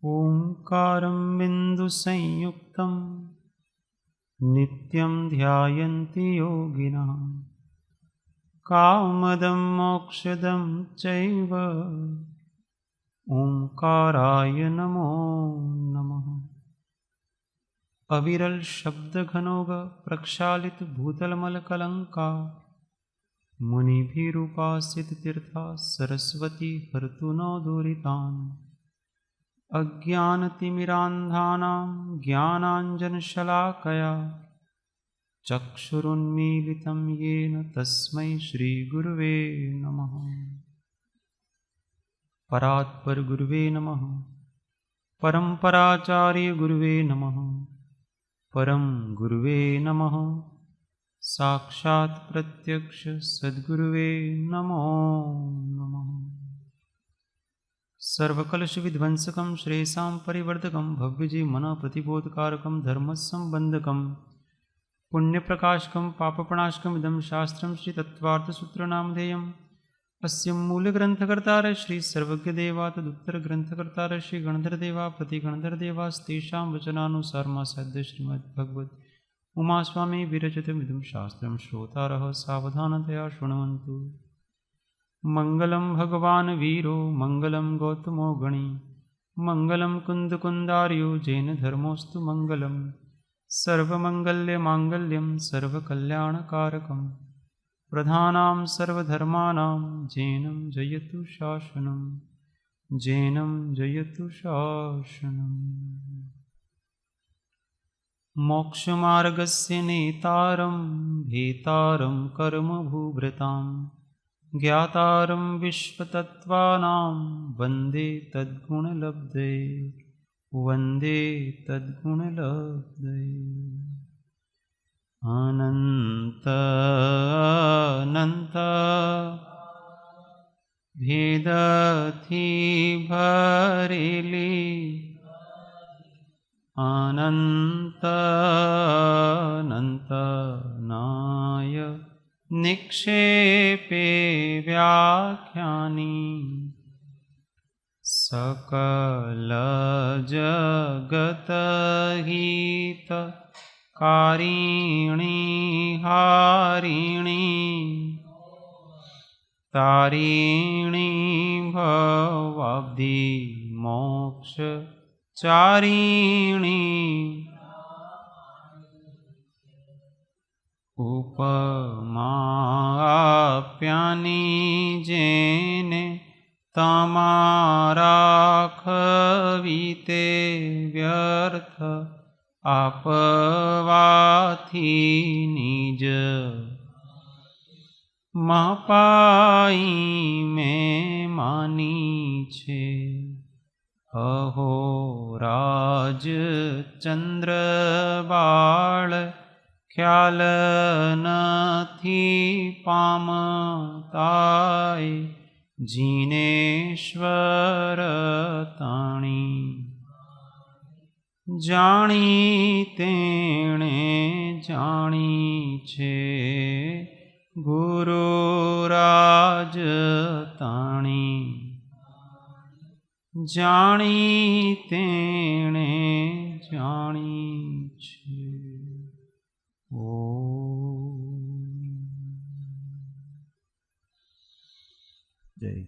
ओंकारं बिन्दुसंयुक्तं नित्यं ध्यायन्ति योगिनः कामदं मोक्षदं चैव ओंकाराय नमो नमः। अविरल शब्द घनोग प्रक्षालित भूतलमल कलंका मुनिभिरूपासित तीर्था सरस्वती हर्तु नो दुरितान्। अज्ञानतिमिरान्धानां ज्ञानाञ्जनशलाकया चक्षुरुन्मीलितं येन तस्मै श्रीगुरुवे नमः। परात्पर गुरुवे नमः। परम्पराचार्य गुरुवे नमः। परम गुरुवे नमः। साक्षात् प्रत्यक्ष सद्गुरुवे नमो नमः। सर्वकलश विध्वंसकं श्रेयसां परिवर्धकं भव्यजीवमनः प्रतिबोधकारकं धर्मसंबंधकं पुण्यप्रकाशकं पापप्रणाशकम् इदं शास्त्रं श्रीतत्त्वार्थसूत्रनामधेयम्। अस्य मूलग्रन्थकर्तार श्री सर्वज्ञदेवा तदुत्तरग्रन्थकर्तार श्री गणधरदेवा प्रतिगणधरदेवास्तेषां वचनानुसारमासाद्य श्रीमद्भगवद् उमास्वामी विरचितमिदं शास्त्रं श्रोतारः सावधानतया शृण्वन्तु। मङ्गलं भगवान् वीरो मङ्गलं गौतमो गणी मङ्गलं कुन्दकुन्दार्यो जैनधर्मोऽस्तु मङ्गलं। सर्वमङ्गल्यमाङ्गल्यं सर्वकल्याणकारकं प्रधानां सर्वधर्माणां जैनं जयतु शासनं जैनं जयतु शासनम्। मोक्षमार्गस्य नेतारं भेतारं कर्मभूभृतां ज्ञातारं विश्वतत्त्वानां वन्दे तद्गुणलब्धये वन्दे तद्गुणलब्धये। अनन्त अनन्त भेदथी भरेली अनन्त अनन्त नाय निक्षेपे व्याख्यानी सकल जगत हित कारिणी हारिणी तारिणी भवाब्धि मोक्ष चारिणी उपमाप्यानि जेने तमारा खवीते व्यर्थ आपवाथी निज महापाई में मानी छे। अहो राज चंद्र बाळ ख्याल नथी पामताय जिनेश्वर ताणी जाणी तेणे जाणी छे गुरु राज ताणी जाणी तेणे जाणी छे। जय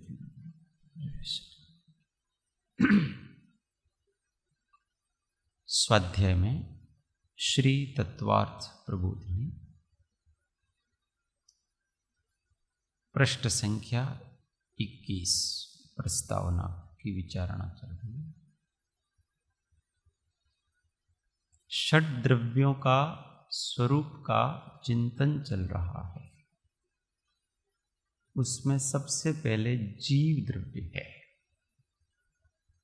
स्वाध्याय में श्री तत्वार्थ प्रबोधिनी पृष्ठ संख्या 21 प्रस्तावना की विचारणा चल रही है। षड द्रव्यों का स्वरूप का चिंतन चल रहा है। उसमें सबसे पहले जीव द्रव्य है।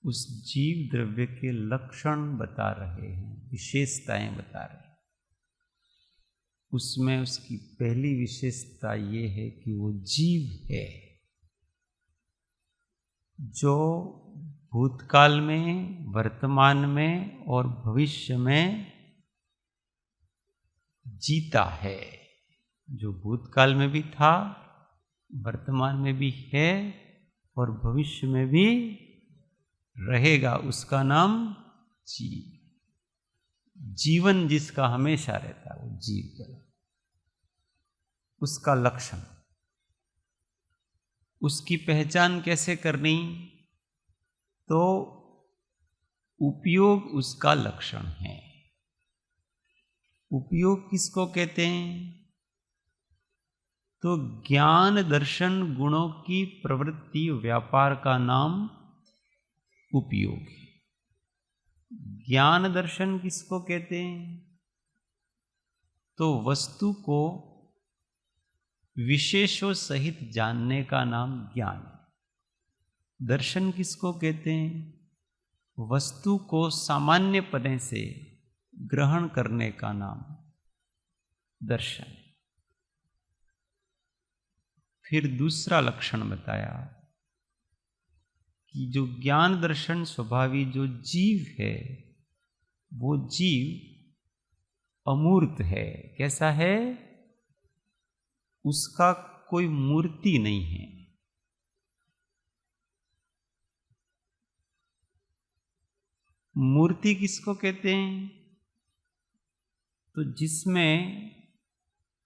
उस जीव द्रव्य के लक्षण बता रहे हैं, विशेषताएं बता रहे हैं। उसमें उसकी पहली विशेषता ये है कि वो जीव है जो भूतकाल में, वर्तमान में और भविष्य में जीता है, जो भूतकाल में भी था, वर्तमान में भी है और भविष्य में भी रहेगा, उसका नाम जीव। जीवन जिसका हमेशा रहता है वो जीव कहलाता। उसका लक्षण, उसकी पहचान कैसे करनी, तो उपयोग उसका लक्षण है। उपयोग किसको कहते हैं, तो ज्ञान दर्शन गुणों की प्रवृत्ति व्यापार का नाम उपयोग है। ज्ञान दर्शन किसको कहते हैं, तो वस्तु को विशेषों सहित जानने का नाम ज्ञान है। दर्शन किसको कहते हैं, वस्तु को सामान्य पने से ग्रहण करने का नाम दर्शन है। फिर दूसरा लक्षण बताया कि जो ज्ञान दर्शन स्वभावी जो जीव है, वो जीव अमूर्त है। कैसा है, उसका कोई मूर्ति नहीं है। मूर्ति किसको कहते हैं, तो जिसमें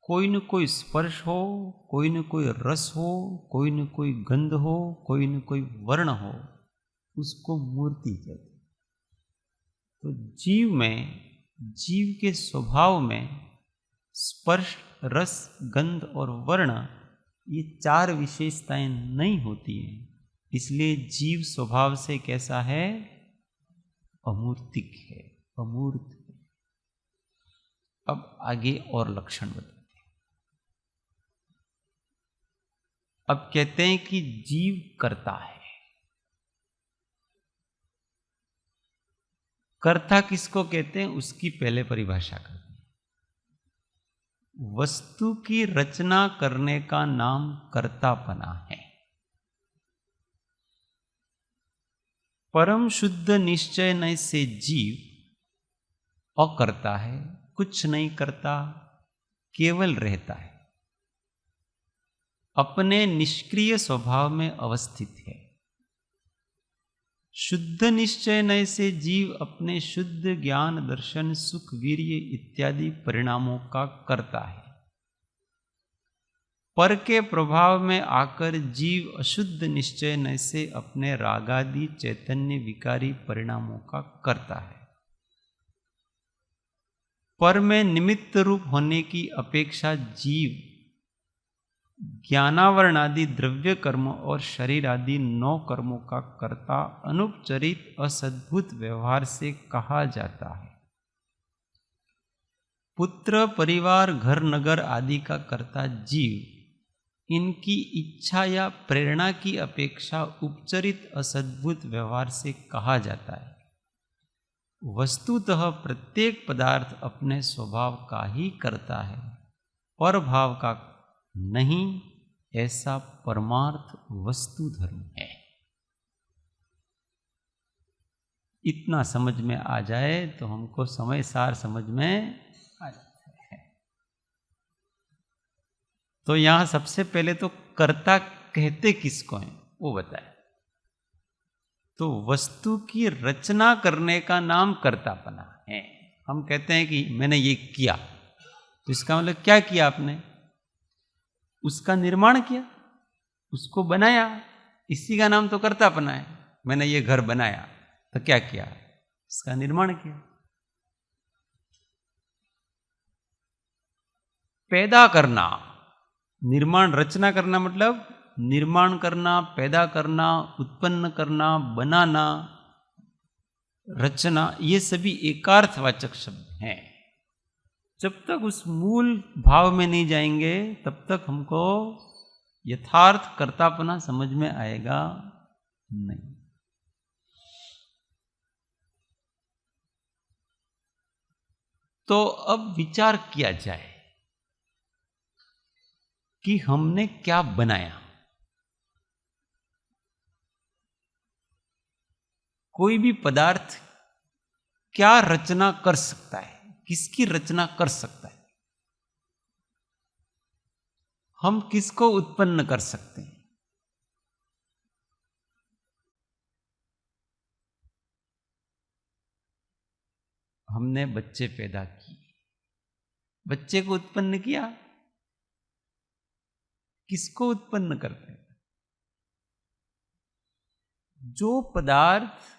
कोई न कोई स्पर्श हो, कोई न कोई रस हो, कोई न कोई गंध हो, कोई न कोई वर्ण हो, उसको मूर्ति कहते हैं। तो जीव में, जीव के स्वभाव में स्पर्श, रस, गंध और वर्ण, ये चार विशेषताएं नहीं होती हैं। इसलिए जीव स्वभाव से कैसा है, अमूर्तिक है, अमूर्त है। अब आगे और लक्षण बताते हैं। अब कहते हैं कि जीव कर्ता है। कर्ता किसको कहते हैं, उसकी पहले परिभाषा करते हैं। वस्तु की रचना करने का नाम कर्तापना है। परम शुद्ध निश्चय न से जीव अकर्ता है, कुछ नहीं करता, केवल रहता है, अपने निष्क्रिय स्वभाव में अवस्थित है। शुद्ध निश्चय नय से जीव अपने शुद्ध ज्ञान दर्शन सुख वीर्य इत्यादि परिणामों का करता है। पर के प्रभाव में आकर जीव अशुद्ध निश्चय नय से अपने रागादि चैतन्य विकारी परिणामों का करता है। पर में निमित्त रूप होने की अपेक्षा जीव ज्ञानावरण आदि द्रव्य कर्म और शरीर आदि 9 कर्मों का कर्ता अनुपचरित असद्भुत व्यवहार से कहा जाता है। पुत्र परिवार घर नगर आदि का कर्ता जीव इनकी इच्छा या प्रेरणा की अपेक्षा उपचरित असद्भुत व्यवहार से कहा जाता है। वस्तुतः प्रत्येक पदार्थ अपने स्वभाव का ही करता है, पर भाव का नहीं, ऐसा परमार्थ वस्तु धर्म है। इतना समझ में आ जाए तो हमको समय सार समझ में आ जाता है। तो यहां सबसे पहले तो कर्ता कहते किसको हैं वो बताए। तो वस्तु की रचना करने का नाम कर्तापना है। हम कहते हैं कि मैंने ये किया, तो इसका मतलब क्या किया आपने, उसका निर्माण किया, उसको बनाया, इसी का नाम तो कर्तापना है। मैंने ये घर बनाया तो क्या किया, इसका निर्माण किया। पैदा करना, निर्माण, रचना करना मतलब निर्माण करना, पैदा करना, उत्पन्न करना, बनाना, रचना, ये सभी एकार्थवाचक शब्द हैं। जब तक उस मूल भाव में नहीं जाएंगे तब तक हमको यथार्थ कर्तापना समझ में आएगा नहीं। तो अब विचार किया जाए कि हमने क्या बनाया। कोई भी पदार्थ क्या रचना कर सकता है, किसकी रचना कर सकता है। हम किसको उत्पन्न कर सकते हैं? हमने बच्चे पैदा किए, बच्चे को उत्पन्न किया, किसको उत्पन्न करते हैं? जो पदार्थ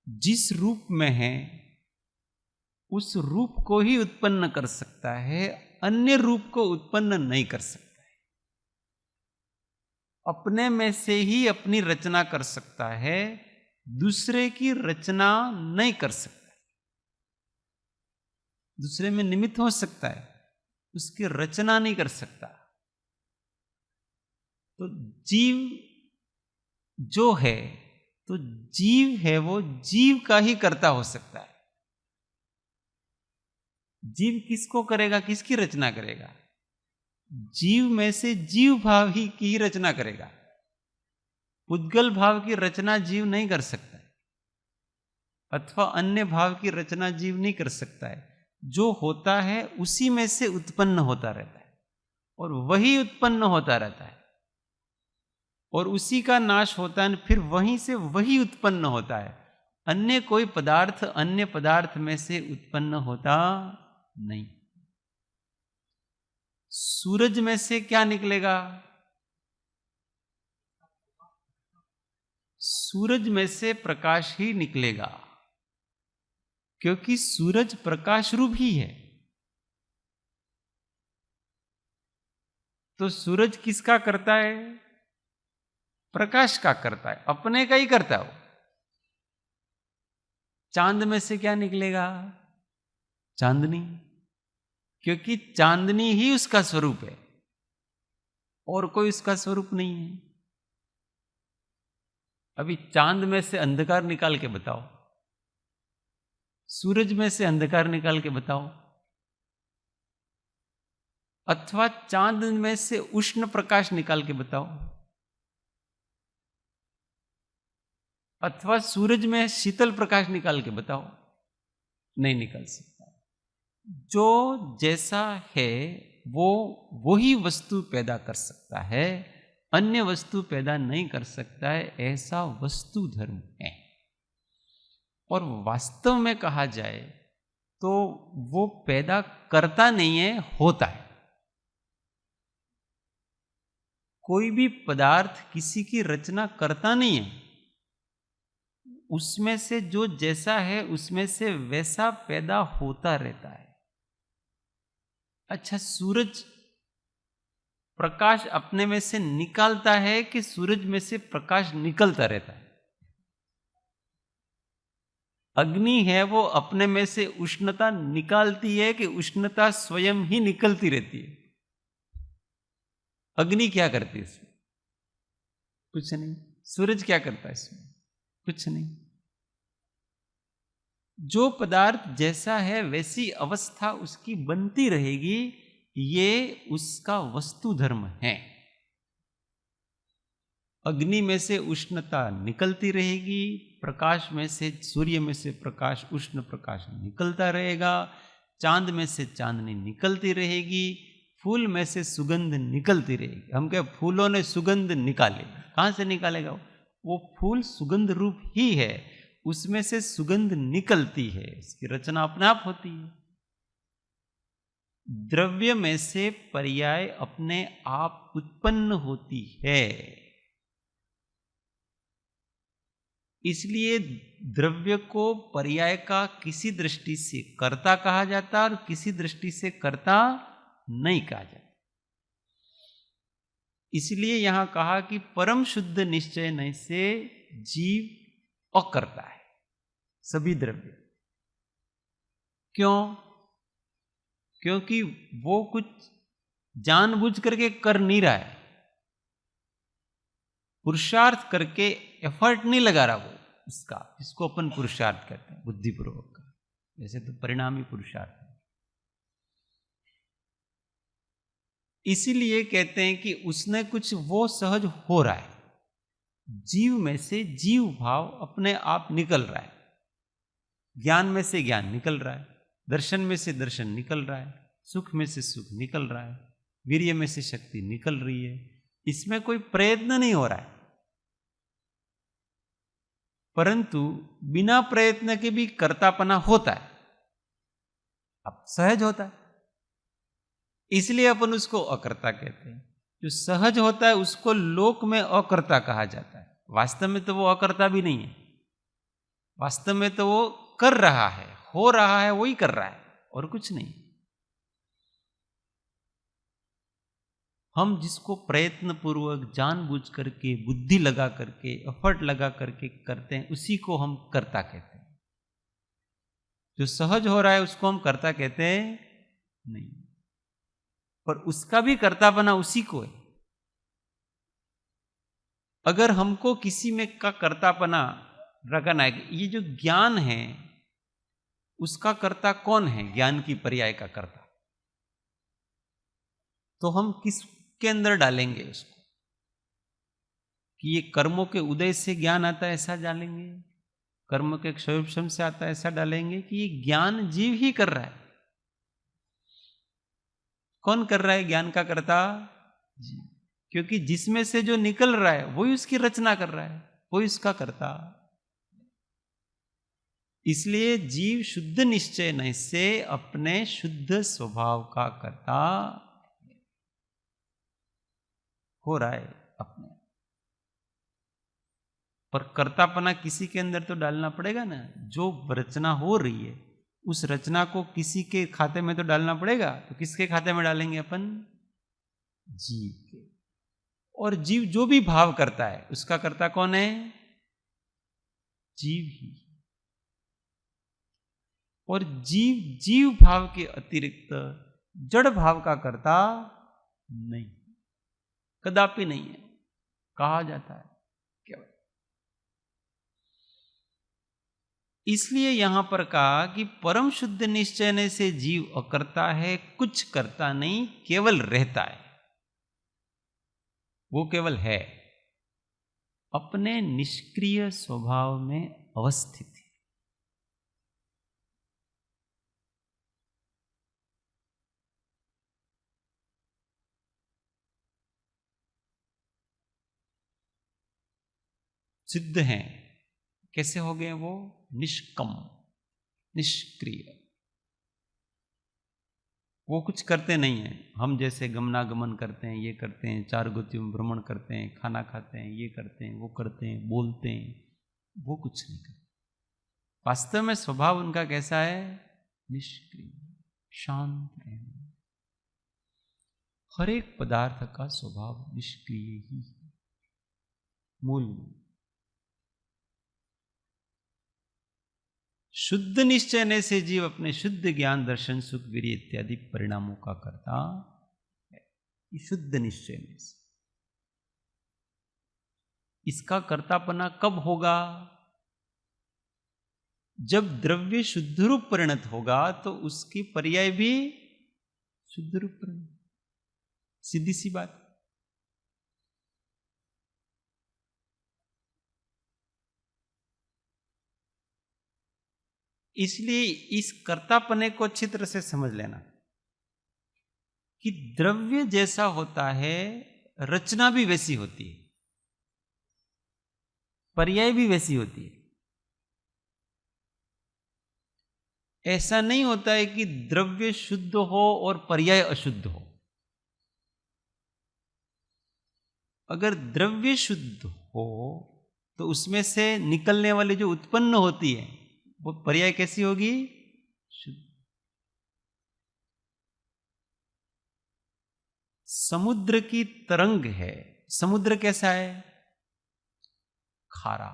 जिस रूप में है उस रूप को ही उत्पन्न कर सकता है, अन्य रूप को उत्पन्न नहीं कर सकता है। अपने में से ही अपनी रचना कर सकता है, दूसरे की रचना नहीं कर सकता। दूसरे में निमित्त हो सकता है, उसकी रचना नहीं कर सकता। तो जीव जो है, तो जीव है वो जीव का ही कर्ता हो सकता है। जीव किसको करेगा, किसकी रचना करेगा? जीव में से जीव भाव ही की रचना करेगा। पुद्गल भाव की रचना जीव नहीं कर सकता है, अथवा अन्य भाव की रचना जीव नहीं कर सकता है। जो होता है उसी में से उत्पन्न होता रहता है और वही उत्पन्न होता रहता है और उसी का नाश होता है, फिर वहीं से वही उत्पन्न होता है। अन्य कोई पदार्थ अन्य पदार्थ में से उत्पन्न होता नहीं। सूरज में से क्या निकलेगा? सूरज में से प्रकाश ही निकलेगा, क्योंकि सूरज प्रकाश रूप ही है। तो सूरज किसका करता है? प्रकाश का करता है, अपने का ही करता है। चांद में से क्या निकलेगा? चांदनी, क्योंकि चांदनी ही उसका स्वरूप है और कोई उसका स्वरूप नहीं है। अभी चांद में से अंधकार निकाल के बताओ, सूरज में से अंधकार निकाल के बताओ, अथवा चांद में से उष्ण प्रकाश निकाल के बताओ, अथवा सूरज में शीतल प्रकाश निकाल के बताओ। नहीं निकाल सकता। जो जैसा है वो वही वस्तु पैदा कर सकता है, अन्य वस्तु पैदा नहीं कर सकता है। ऐसा वस्तु धर्म है। और वास्तव में कहा जाए तो वो पैदा करता नहीं है, होता है। कोई भी पदार्थ किसी की रचना करता नहीं है, उसमें से जो जैसा है उसमें से वैसा पैदा होता रहता है। अच्छा, सूरज प्रकाश अपने में से निकालता है कि सूरज में से प्रकाश निकलता रहता है? अग्नि है वो अपने में से उष्णता निकालती है कि उष्णता स्वयं ही निकलती रहती है? अग्नि क्या करती है इसमें? कुछ नहीं। सूरज क्या करता है इसमें? कुछ नहीं। जो पदार्थ जैसा है वैसी अवस्था उसकी बनती रहेगी, ये उसका वस्तु धर्म है। अग्नि में से उष्णता निकलती रहेगी, प्रकाश में से, सूर्य में से प्रकाश, उष्ण प्रकाश निकलता रहेगा, चांद में से चांदनी निकलती रहेगी, फूल में से सुगंध निकलती रहेगी। हम क्या फूलों ने सुगंध निकाले? कहां से निकालेगा? वो फूल सुगंध रूप ही है, उसमें से सुगंध निकलती है, उसकी रचना अपने आप होती है। द्रव्य में से पर्याय अपने आप उत्पन्न होती है। इसलिए द्रव्य को पर्याय का किसी दृष्टि से कर्ता कहा जाता है और किसी दृष्टि से कर्ता नहीं कहा जाता। इसलिए यहां कहा कि परम शुद्ध निश्चय नहीं से जीव अकर्ता है सभी द्रव्य। क्यों? क्योंकि वो कुछ जानबूझ करके कर नहीं रहा है, पुरुषार्थ करके एफर्ट नहीं लगा रहा वो उसका, इसको अपन पुरुषार्थ कहते हैं, बुद्धिपूर्वक का। वैसे तो परिणामी पुरुषार्थ है। इसीलिए कहते हैं कि उसने कुछ वो सहज हो रहा है, जीव में से जीव भाव अपने आप निकल रहा है, ज्ञान में से ज्ञान निकल रहा है, दर्शन में से दर्शन निकल रहा है, सुख में से सुख निकल रहा है, वीर्य में से शक्ति निकल रही है, इसमें कोई प्रयत्न नहीं हो रहा है। परंतु बिना प्रयत्न के भी कर्तापना होता है, अब सहज होता है, इसलिए अपन उसको अकर्ता कहते हैं। जो सहज होता है उसको लोक में अकर्ता कहा जाता है, वास्तव में तो वो अकर्ता भी नहीं है, वास्तव में तो वो कर रहा है, हो रहा है, वही कर रहा है और कुछ नहीं। हम जिसको प्रयत्न पूर्वक जानबूझ करके बुद्धि लगा करके एफर्ट लगा करके करते हैं उसी को हम कर्ता कहते हैं। जो सहज हो रहा है उसको हम कर्ता कहते हैं नहीं, पर उसका भी कर्तापना उसी को है। अगर हमको किसी में का कर्तापना रखना है, ये जो ज्ञान है उसका कर्ता कौन है, ज्ञान की पर्याय का कर्ता, तो हम किसके अंदर डालेंगे उसको? कि ये कर्मों के उदय से ज्ञान आता है ऐसा डालेंगे, कर्म के क्षयोपशम से आता है ऐसा डालेंगे, कि ये ज्ञान जीव ही कर रहा है। कौन कर रहा है ज्ञान का कर्ता? जीव, क्योंकि जिसमें से जो निकल रहा है वही उसकी रचना कर रहा है, वही उसका कर्ता। इसलिए जीव शुद्ध निश्चय नहीं से अपने शुद्ध स्वभाव का कर्ता हो रहा है अपने, पर कर्तापना किसी के अंदर तो डालना पड़ेगा ना। जो रचना हो रही है उस रचना को किसी के खाते में तो डालना पड़ेगा, तो किसके खाते में डालेंगे अपन? जीव के। और जीव जो भी भाव करता है उसका कर्ता कौन है? जीव ही। और जीव जीव भाव के अतिरिक्त जड़ भाव का कर्ता नहीं, कदापि नहीं है, कहा जाता है केवल। इसलिए यहां पर कहा कि परम शुद्ध निश्चय से जीव अकर्ता है, कुछ करता नहीं, केवल रहता है। वो केवल है, अपने निष्क्रिय स्वभाव में अवस्थित है। सिद्ध हैं, कैसे हो गए वो? निष्कम, निष्क्रिय। वो कुछ करते नहीं हैं, हम जैसे गमनागमन करते हैं, ये करते हैं, चार गतियों में भ्रमण करते हैं, खाना खाते हैं, ये करते हैं, वो करते हैं, बोलते हैं, वो कुछ नहीं करते। वास्तव में स्वभाव उनका कैसा है? निष्क्रिय, शांत रहना। हर एक पदार्थ का स्वभाव निष्क्रिय ही है मूल में। शुद्ध निश्चय से जीव अपने शुद्ध ज्ञान दर्शन सुख वीर्य इत्यादि परिणामों का कर्ता है। शुद्ध निश्चय से इसका कर्तापना कब होगा? जब द्रव्य शुद्ध रूप परिणत होगा तो उसकी पर्याय भी शुद्ध रूप परिणत, सीधी सी बात। इसलिए इस कर्तापने को अच्छी तरह से समझ लेना कि द्रव्य जैसा होता है रचना भी वैसी होती है, पर्याय भी वैसी होती है। ऐसा नहीं होता है कि द्रव्य शुद्ध हो और पर्याय अशुद्ध हो। अगर द्रव्य शुद्ध हो तो उसमें से निकलने वाली जो उत्पन्न होती है वो पर्याय कैसी होगी? शुद्ध। समुद्र की तरंग है, समुद्र कैसा है? खारा।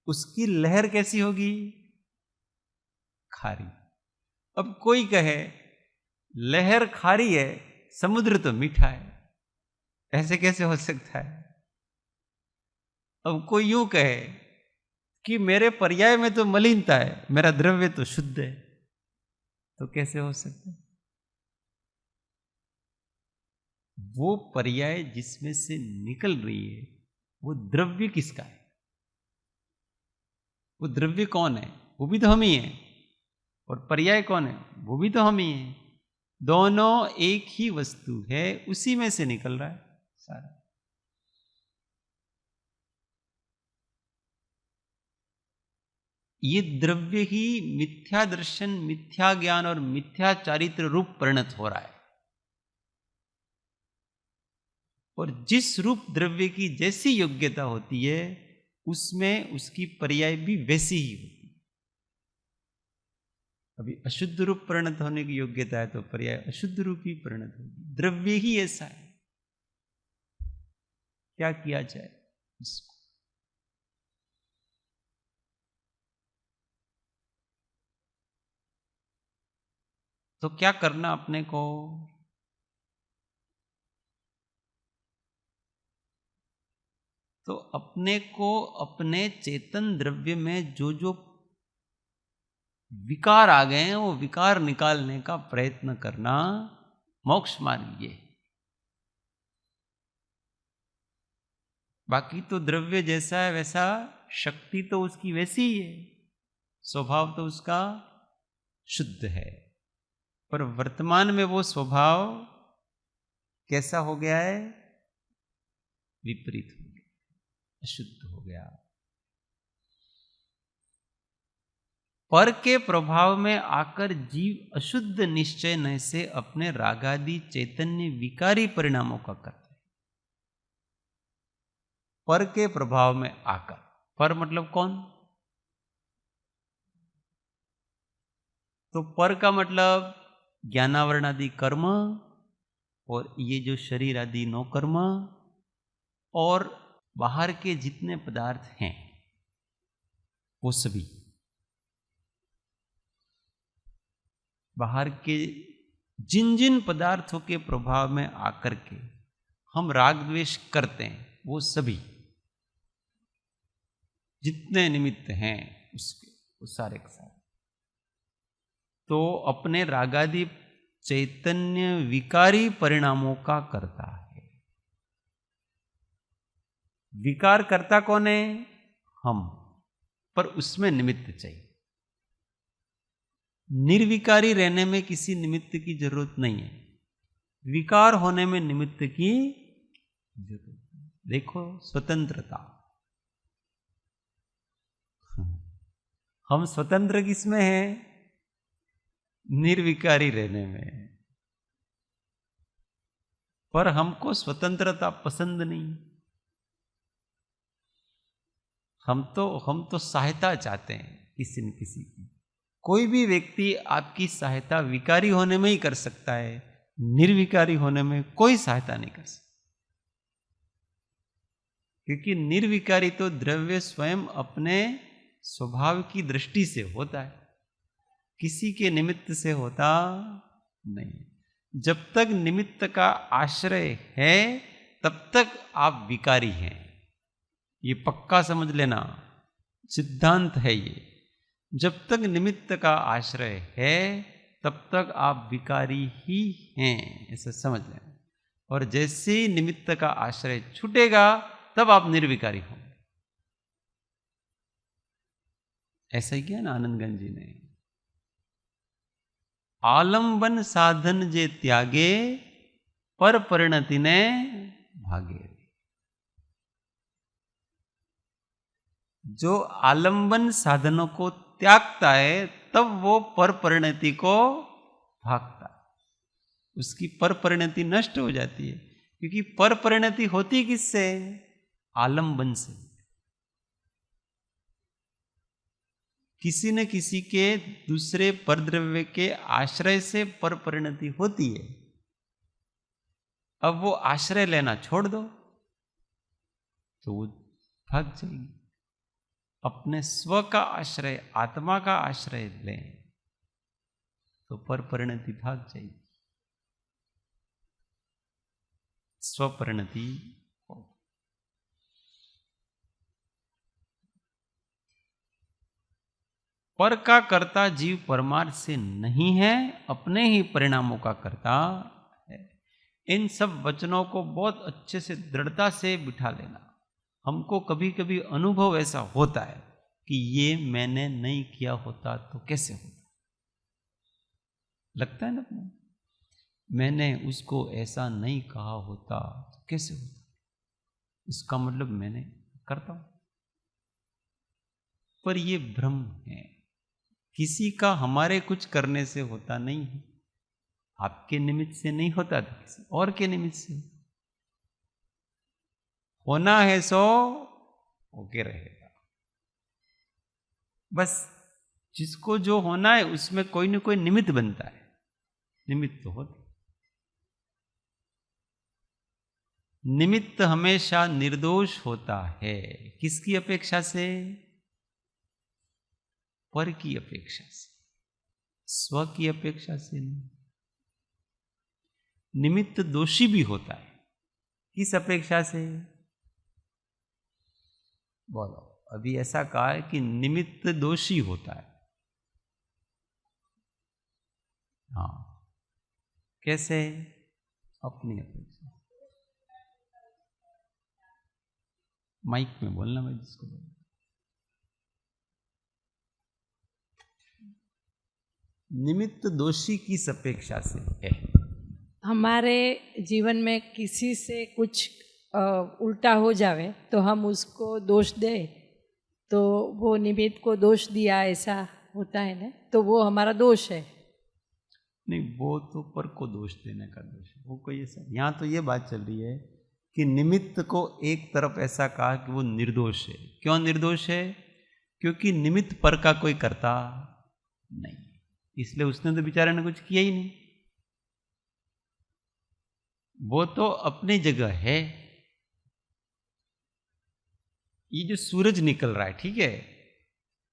उसकी लहर कैसी होगी? खारी। अब कोई कहे लहर खारी है, समुद्र तो मीठा है, ऐसे कैसे हो सकता है? अब कोई यूं कहे कि मेरे पर्याय में तो मलिनता है, मेरा द्रव्य तो शुद्ध है, तो कैसे हो सकता है? वो पर्याय जिसमें से निकल रही है वो द्रव्य किसका है? वो द्रव्य कौन है? वो भी तो हम ही हैं। और पर्याय कौन है? वो भी तो हम ही हैं। दोनों एक ही वस्तु है, उसी में से निकल रहा है सारा। ये द्रव्य ही मिथ्या दर्शन, मिथ्या ज्ञान और मिथ्या चारित्र रूप परिणत हो रहा है। और जिस रूप द्रव्य की जैसी योग्यता होती है, उसमें उसकी पर्याय भी वैसी ही होती है। अभी अशुद्ध रूप परिणत होने की योग्यता है, तो पर्याय अशुद्ध रूप ही परिणत होगी। द्रव्य ही ऐसा है, क्या किया जाए इसको? तो क्या करना अपने को? तो अपने को अपने चेतन द्रव्य में जो जो विकार आ गए हैं, वो विकार निकालने का प्रयत्न करना मोक्ष मार्ग ये। बाकी तो द्रव्य जैसा है वैसा, शक्ति तो उसकी वैसी ही है, स्वभाव तो उसका शुद्ध है। पर वर्तमान में वो स्वभाव कैसा हो गया है? विपरीत हो गया, अशुद्ध हो गया। पर के प्रभाव में आकर जीव अशुद्ध निश्चय से अपने रागादि चैतन्य विकारी परिणामों का करता है। पर के प्रभाव में आकर, पर मतलब कौन? तो पर का मतलब ज्ञानावरण आदि कर्म, और ये जो शरीर आदि नौ कर्म, और बाहर के जितने पदार्थ हैं वो सभी। बाहर के जिन जिन पदार्थों के प्रभाव में आकर के हम राग द्वेष करते हैं, वो सभी जितने निमित्त हैं उसके, वो सारे के सारे तो अपने रागादि चैतन्य विकारी परिणामों का करता है। विकार करता कौन है? हम। पर उसमें निमित्त चाहिए। निर्विकारी रहने में किसी निमित्त की जरूरत नहीं है, विकार होने में निमित्त की जरूरत है। देखो स्वतंत्रता, हम स्वतंत्र किसमें हैं? निर्विकारी रहने में। पर हमको स्वतंत्रता पसंद नहीं। हम तो सहायता चाहते हैं किसी न किसी की। कोई भी व्यक्ति आपकी सहायता विकारी होने में ही कर सकता है, निर्विकारी होने में कोई सहायता नहीं कर सकता। क्योंकि निर्विकारी तो द्रव्य स्वयं अपने स्वभाव की दृष्टि से होता है, किसी के निमित्त से होता नहीं। जब तक निमित्त का आश्रय है तब तक आप विकारी हैं, ये पक्का समझ लेना, सिद्धांत है ये। जब तक निमित्त का आश्रय है तब तक आप विकारी ही हैं, ऐसा समझ लेना। और जैसे ही निमित्त का आश्रय छूटेगा तब आप निर्विकारी होंगे। ऐसा ही किया ना आनंदगंज जी ने। आलंबन साधन जे त्यागे, पर परिणति ने भागे। जो आलंबन साधनों को त्यागता है तब वो पर परिणति को भागता है, उसकी पर परिणति नष्ट हो जाती है। क्योंकि पर परिणति होती किससे? आलंबन से। किसी न किसी के दूसरे परद्रव्य के आश्रय से पर परिणति होती है। अब वो आश्रय लेना छोड़ दो तो वो भाग जाएगी। अपने स्व का आश्रय, आत्मा का आश्रय लें तो पर परिणति भाग जाएगी, स्व परिणति। पर का कर्ता जीव परमार्थ से नहीं है, अपने ही परिणामों का कर्ता है। इन सब वचनों को बहुत अच्छे से दृढ़ता से बिठा लेना। हमको कभी कभी अनुभव ऐसा होता है कि ये मैंने नहीं किया होता तो कैसे होता। लगता है ना अपने, मैंने उसको ऐसा नहीं कहा होता तो कैसे होता, इसका मतलब मैंने करता हूं। पर ये भ्रम है, किसी का हमारे कुछ करने से होता नहीं है। आपके निमित्त से नहीं होता तो किसी और के निमित्त से होना है, सो होके रहेगा। बस जिसको जो होना है उसमें कोई न कोई निमित्त बनता है, निमित्त तो होता। निमित्त हमेशा निर्दोष होता है। किसकी अपेक्षा से? पर की अपेक्षा से, स्व की अपेक्षा से नहीं। निमित्त दोषी भी होता है, किस अपेक्षा से? बोलो, अभी ऐसा कहा है कि निमित्त दोषी होता है। हाँ, कैसे? अपनी अपेक्षा। माइक में बोलना भाई, जिसको बोलना। निमित्त दोषी किस अपेक्षा से है? हमारे जीवन में किसी से कुछ उल्टा हो जावे तो हम उसको दोष दे, तो वो निमित्त को दोष दिया ऐसा होता है ना, तो वो हमारा दोष है। नहीं, वो तो पर को दोष देने का दोष है, वो कोई ऐसा। यहाँ तो ये बात चल रही है कि निमित्त को एक तरफ ऐसा कहा कि वो निर्दोष है। क्यों निर्दोष है? क्योंकि निमित्त पर का कोई करता नहीं, इसलिए उसने तो बेचारे ने कुछ किया ही नहीं। वो तो अपनी जगह है। ये जो सूरज निकल रहा है, ठीक है,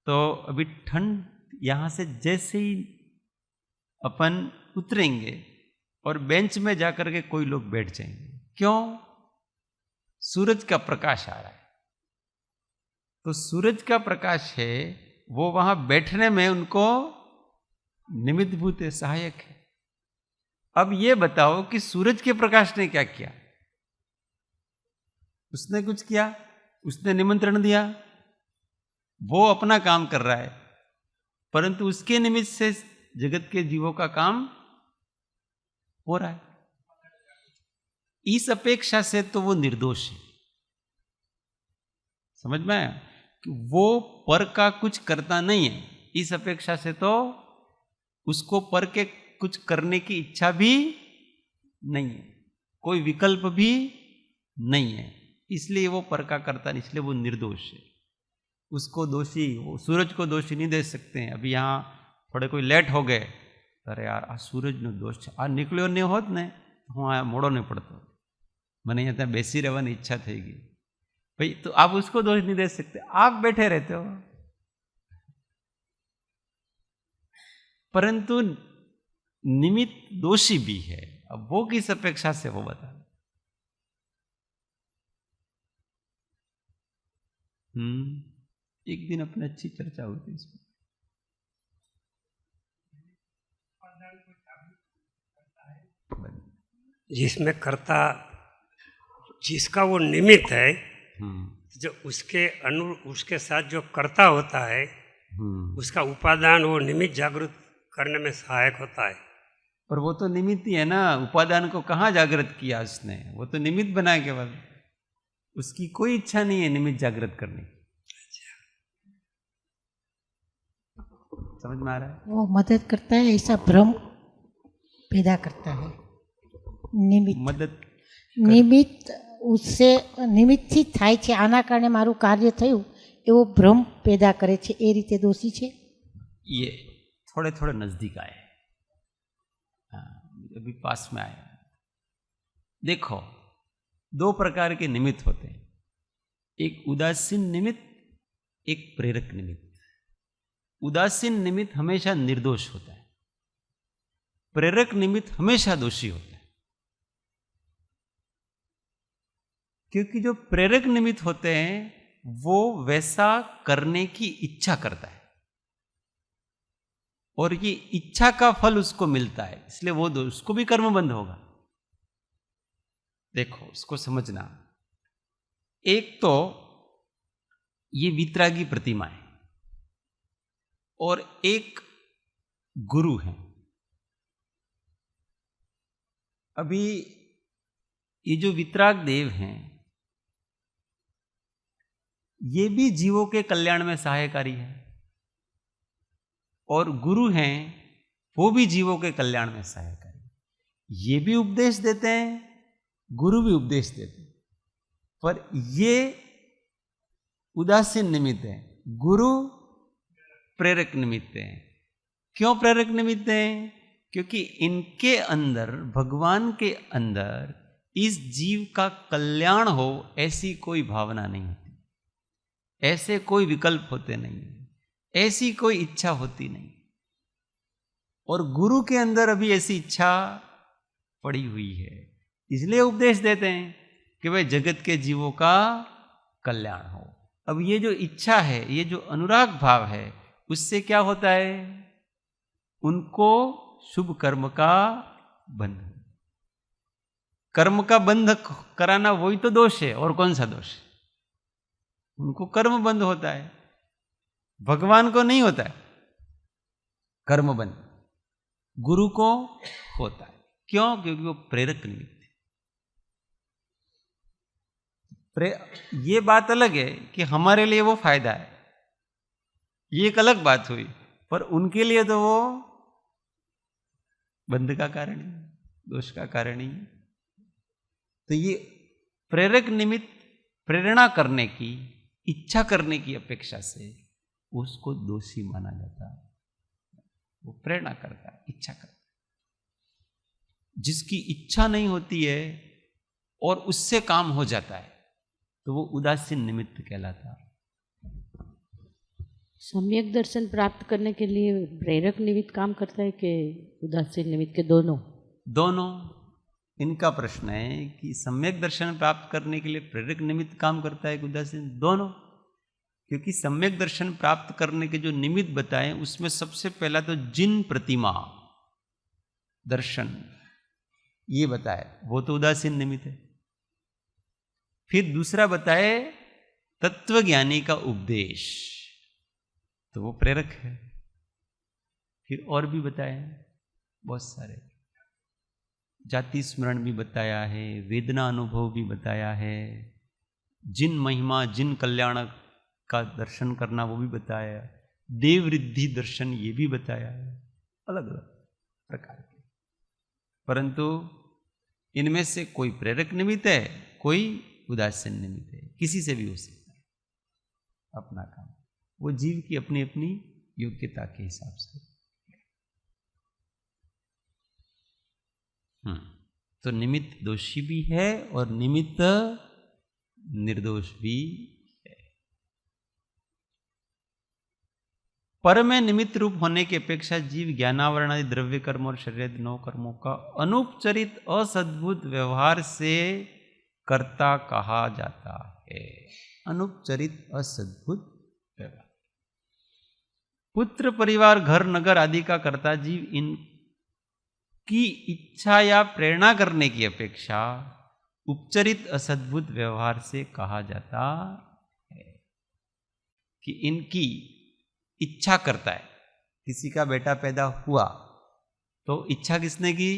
तो अभी ठंड, यहां से जैसे ही अपन उतरेंगे और बेंच में जाकर के कोई लोग बैठ जाएंगे, क्यों? सूरज का प्रकाश आ रहा है, तो सूरज का प्रकाश है, वो वहां बैठने में उनको निमित्त भूत है, सहायक है। अब ये बताओ कि सूरज के प्रकाश ने क्या किया? उसने कुछ किया? उसने निमंत्रण दिया, वो अपना काम कर रहा है, परंतु उसके निमित्त से जगत के जीवों का काम हो रहा है। इस अपेक्षा से तो वो निर्दोष है। समझ में आया कि वो पर का कुछ करता नहीं है, इस अपेक्षा से तो उसको पर के कुछ करने की इच्छा भी नहीं है, कोई विकल्प भी नहीं है, इसलिए वो पर का करता नहीं, इसलिए वो निर्दोष है। उसको दोषी, वो सूरज को दोषी नहीं दे सकते हैं। अभी यहाँ थोड़े कोई लेट हो गए, अरे यार आ सूरज नो दोष છે, આ નીકળ્યો નહીં હોત ને હું આ મોડો નહીં પડતો, મને અહીંયા ત્યાં બેસી રહેવાની ઈચ્છા થઈ ગઈ भाई, तो आप उसको दोष नहीं दे सकते, आप बैठे रहते हो। परंतु निमित्त दोषी भी है, अब वो किस अपेक्षा से, वो बता। एक दिन अपने अच्छी चर्चा हुई थी इसमें। जिसमें कर्ता, जिसका वो निमित्त है, जो उसके उसके साथ जो कर्ता होता है, उसका उपादान वो निमित्त जागृत करने में सहायक होता है। पर वो तो निमित्त ही है ना, उपादान को कहाँ जागृत किया उसने? वो तो निमित्त बना केवल, उसकी कोई इच्छा नहीं है निमित्त जागृत करने की। समझ में आ रहा है? वो मदद करता है, ऐसा भ्रम पैदा करता है। निमित्त मदद નિમિત્ત उससे નિમિત્તથી થાય છે, આના કારણે મારું કાર્ય થયું એવો ભ્રમ પેદા કરે છે, એ રીતે દોષી છે। ये थोड़े थोड़े नजदीक आए, अभी पास में आए। देखो, दो प्रकार के निमित्त होते हैं, एक उदासीन निमित्त, एक प्रेरक निमित्त। उदासीन निमित्त हमेशा निर्दोष होता है, प्रेरक निमित्त हमेशा दोषी होता है। क्योंकि जो प्रेरक निमित्त होते हैं वो वैसा करने की इच्छा करता है और ये इच्छा का फल उसको मिलता है, इसलिए वो उसको भी कर्मबंध होगा। देखो, इसको समझना। एक तो ये वितरागी प्रतिमा है और एक गुरु है। अभी ये जो वितराग देव हैं, ये भी जीवों के कल्याण में सहायकारी है, और गुरु हैं वो भी जीवों के कल्याण में सहायकारी। ये भी उपदेश देते हैं, गुरु भी उपदेश देते हैं, पर ये उदासीन निमित्त है, गुरु प्रेरक निमित्त है। क्यों प्रेरक निमित्त है? क्योंकि इनके अंदर, भगवान के अंदर इस जीव का कल्याण हो ऐसी कोई भावना नहीं होती, ऐसे कोई विकल्प होते नहीं, ऐसी कोई इच्छा होती नहीं। और गुरु के अंदर अभी ऐसी इच्छा पड़ी हुई है, इसलिए उपदेश देते हैं कि भाई जगत के जीवों का कल्याण हो। अब ये जो इच्छा है, ये जो अनुराग भाव है, उससे क्या होता है? उनको शुभ कर्म का बंध, कर्म का बंध कराना वही तो दोष है, और कौन सा दोष है? उनको कर्म बंध होता है, भगवान को नहीं होता है कर्म बंध, गुरु को होता है। क्यों? क्योंकि वो प्रेरक निमित्त है। ये बात अलग है कि हमारे लिए वो फायदा है, ये एक अलग बात हुई, पर उनके लिए तो वो बंध का कारण ही, दोष का कारण ही। तो ये प्रेरक निमित्त प्रेरणा करने की, इच्छा करने की अपेक्षा से उसको दोषी माना जाता है। वो प्रेरणा करता है, इच्छा करता है। जिसकी इच्छा नहीं होती है और उससे काम हो जाता है, तो वो उदासीन निमित्त कहलाता है। सम्यक दर्शन प्राप्त करने के लिए प्रेरक निमित्त काम करता है कि उदासीन निमित्त, के दोनों? दोनों। इनका प्रश्न है कि सम्यक दर्शन प्राप्त करने के लिए प्रेरक निमित्त काम करता है कि उदासीन? दोनों। क्योंकि सम्यक दर्शन प्राप्त करने के जो निमित्त बताए, उसमें सबसे पहला तो जिन प्रतिमा दर्शन ये बताए, वो तो उदासीन निमित्त है। फिर दूसरा बताए तत्वज्ञानी का उपदेश, तो वो प्रेरक है। फिर और भी बताए बहुत सारे, जाति स्मरण भी बताया है, वेदना अनुभव भी बताया है, जिन महिमा जिन कल्याण का दर्शन करना वो भी बताया, देव रिद्धि दर्शन ये भी बताया है, अलग अलग प्रकार के। परंतु इनमें से कोई प्रेरक निमित्त है, कोई उदासीन निमित्त है, किसी से भी हो सकता है अपना काम। वो जीव की अपनी अपनी योग्यता के हिसाब से। तो निमित्त दोषी भी है और निमित्त निर्दोष भी है। पर में निमित्त रूप होने की अपेक्षा जीव ज्ञानावरण आदि द्रव्य कर्म और शरीर 9 कर्मों का अनुपचरित असद्भुत व्यवहार से कर्ता कहा जाता है। अनुपचरित असद्भुत व्यवहार, पुत्र परिवार घर नगर आदि का कर्ता जीव इनकी इच्छा या प्रेरणा करने की अपेक्षा उपचरित असद्भुत व्यवहार से कहा जाता है। कि इनकी इच्छा करता है, किसी का बेटा पैदा हुआ तो इच्छा किसने की?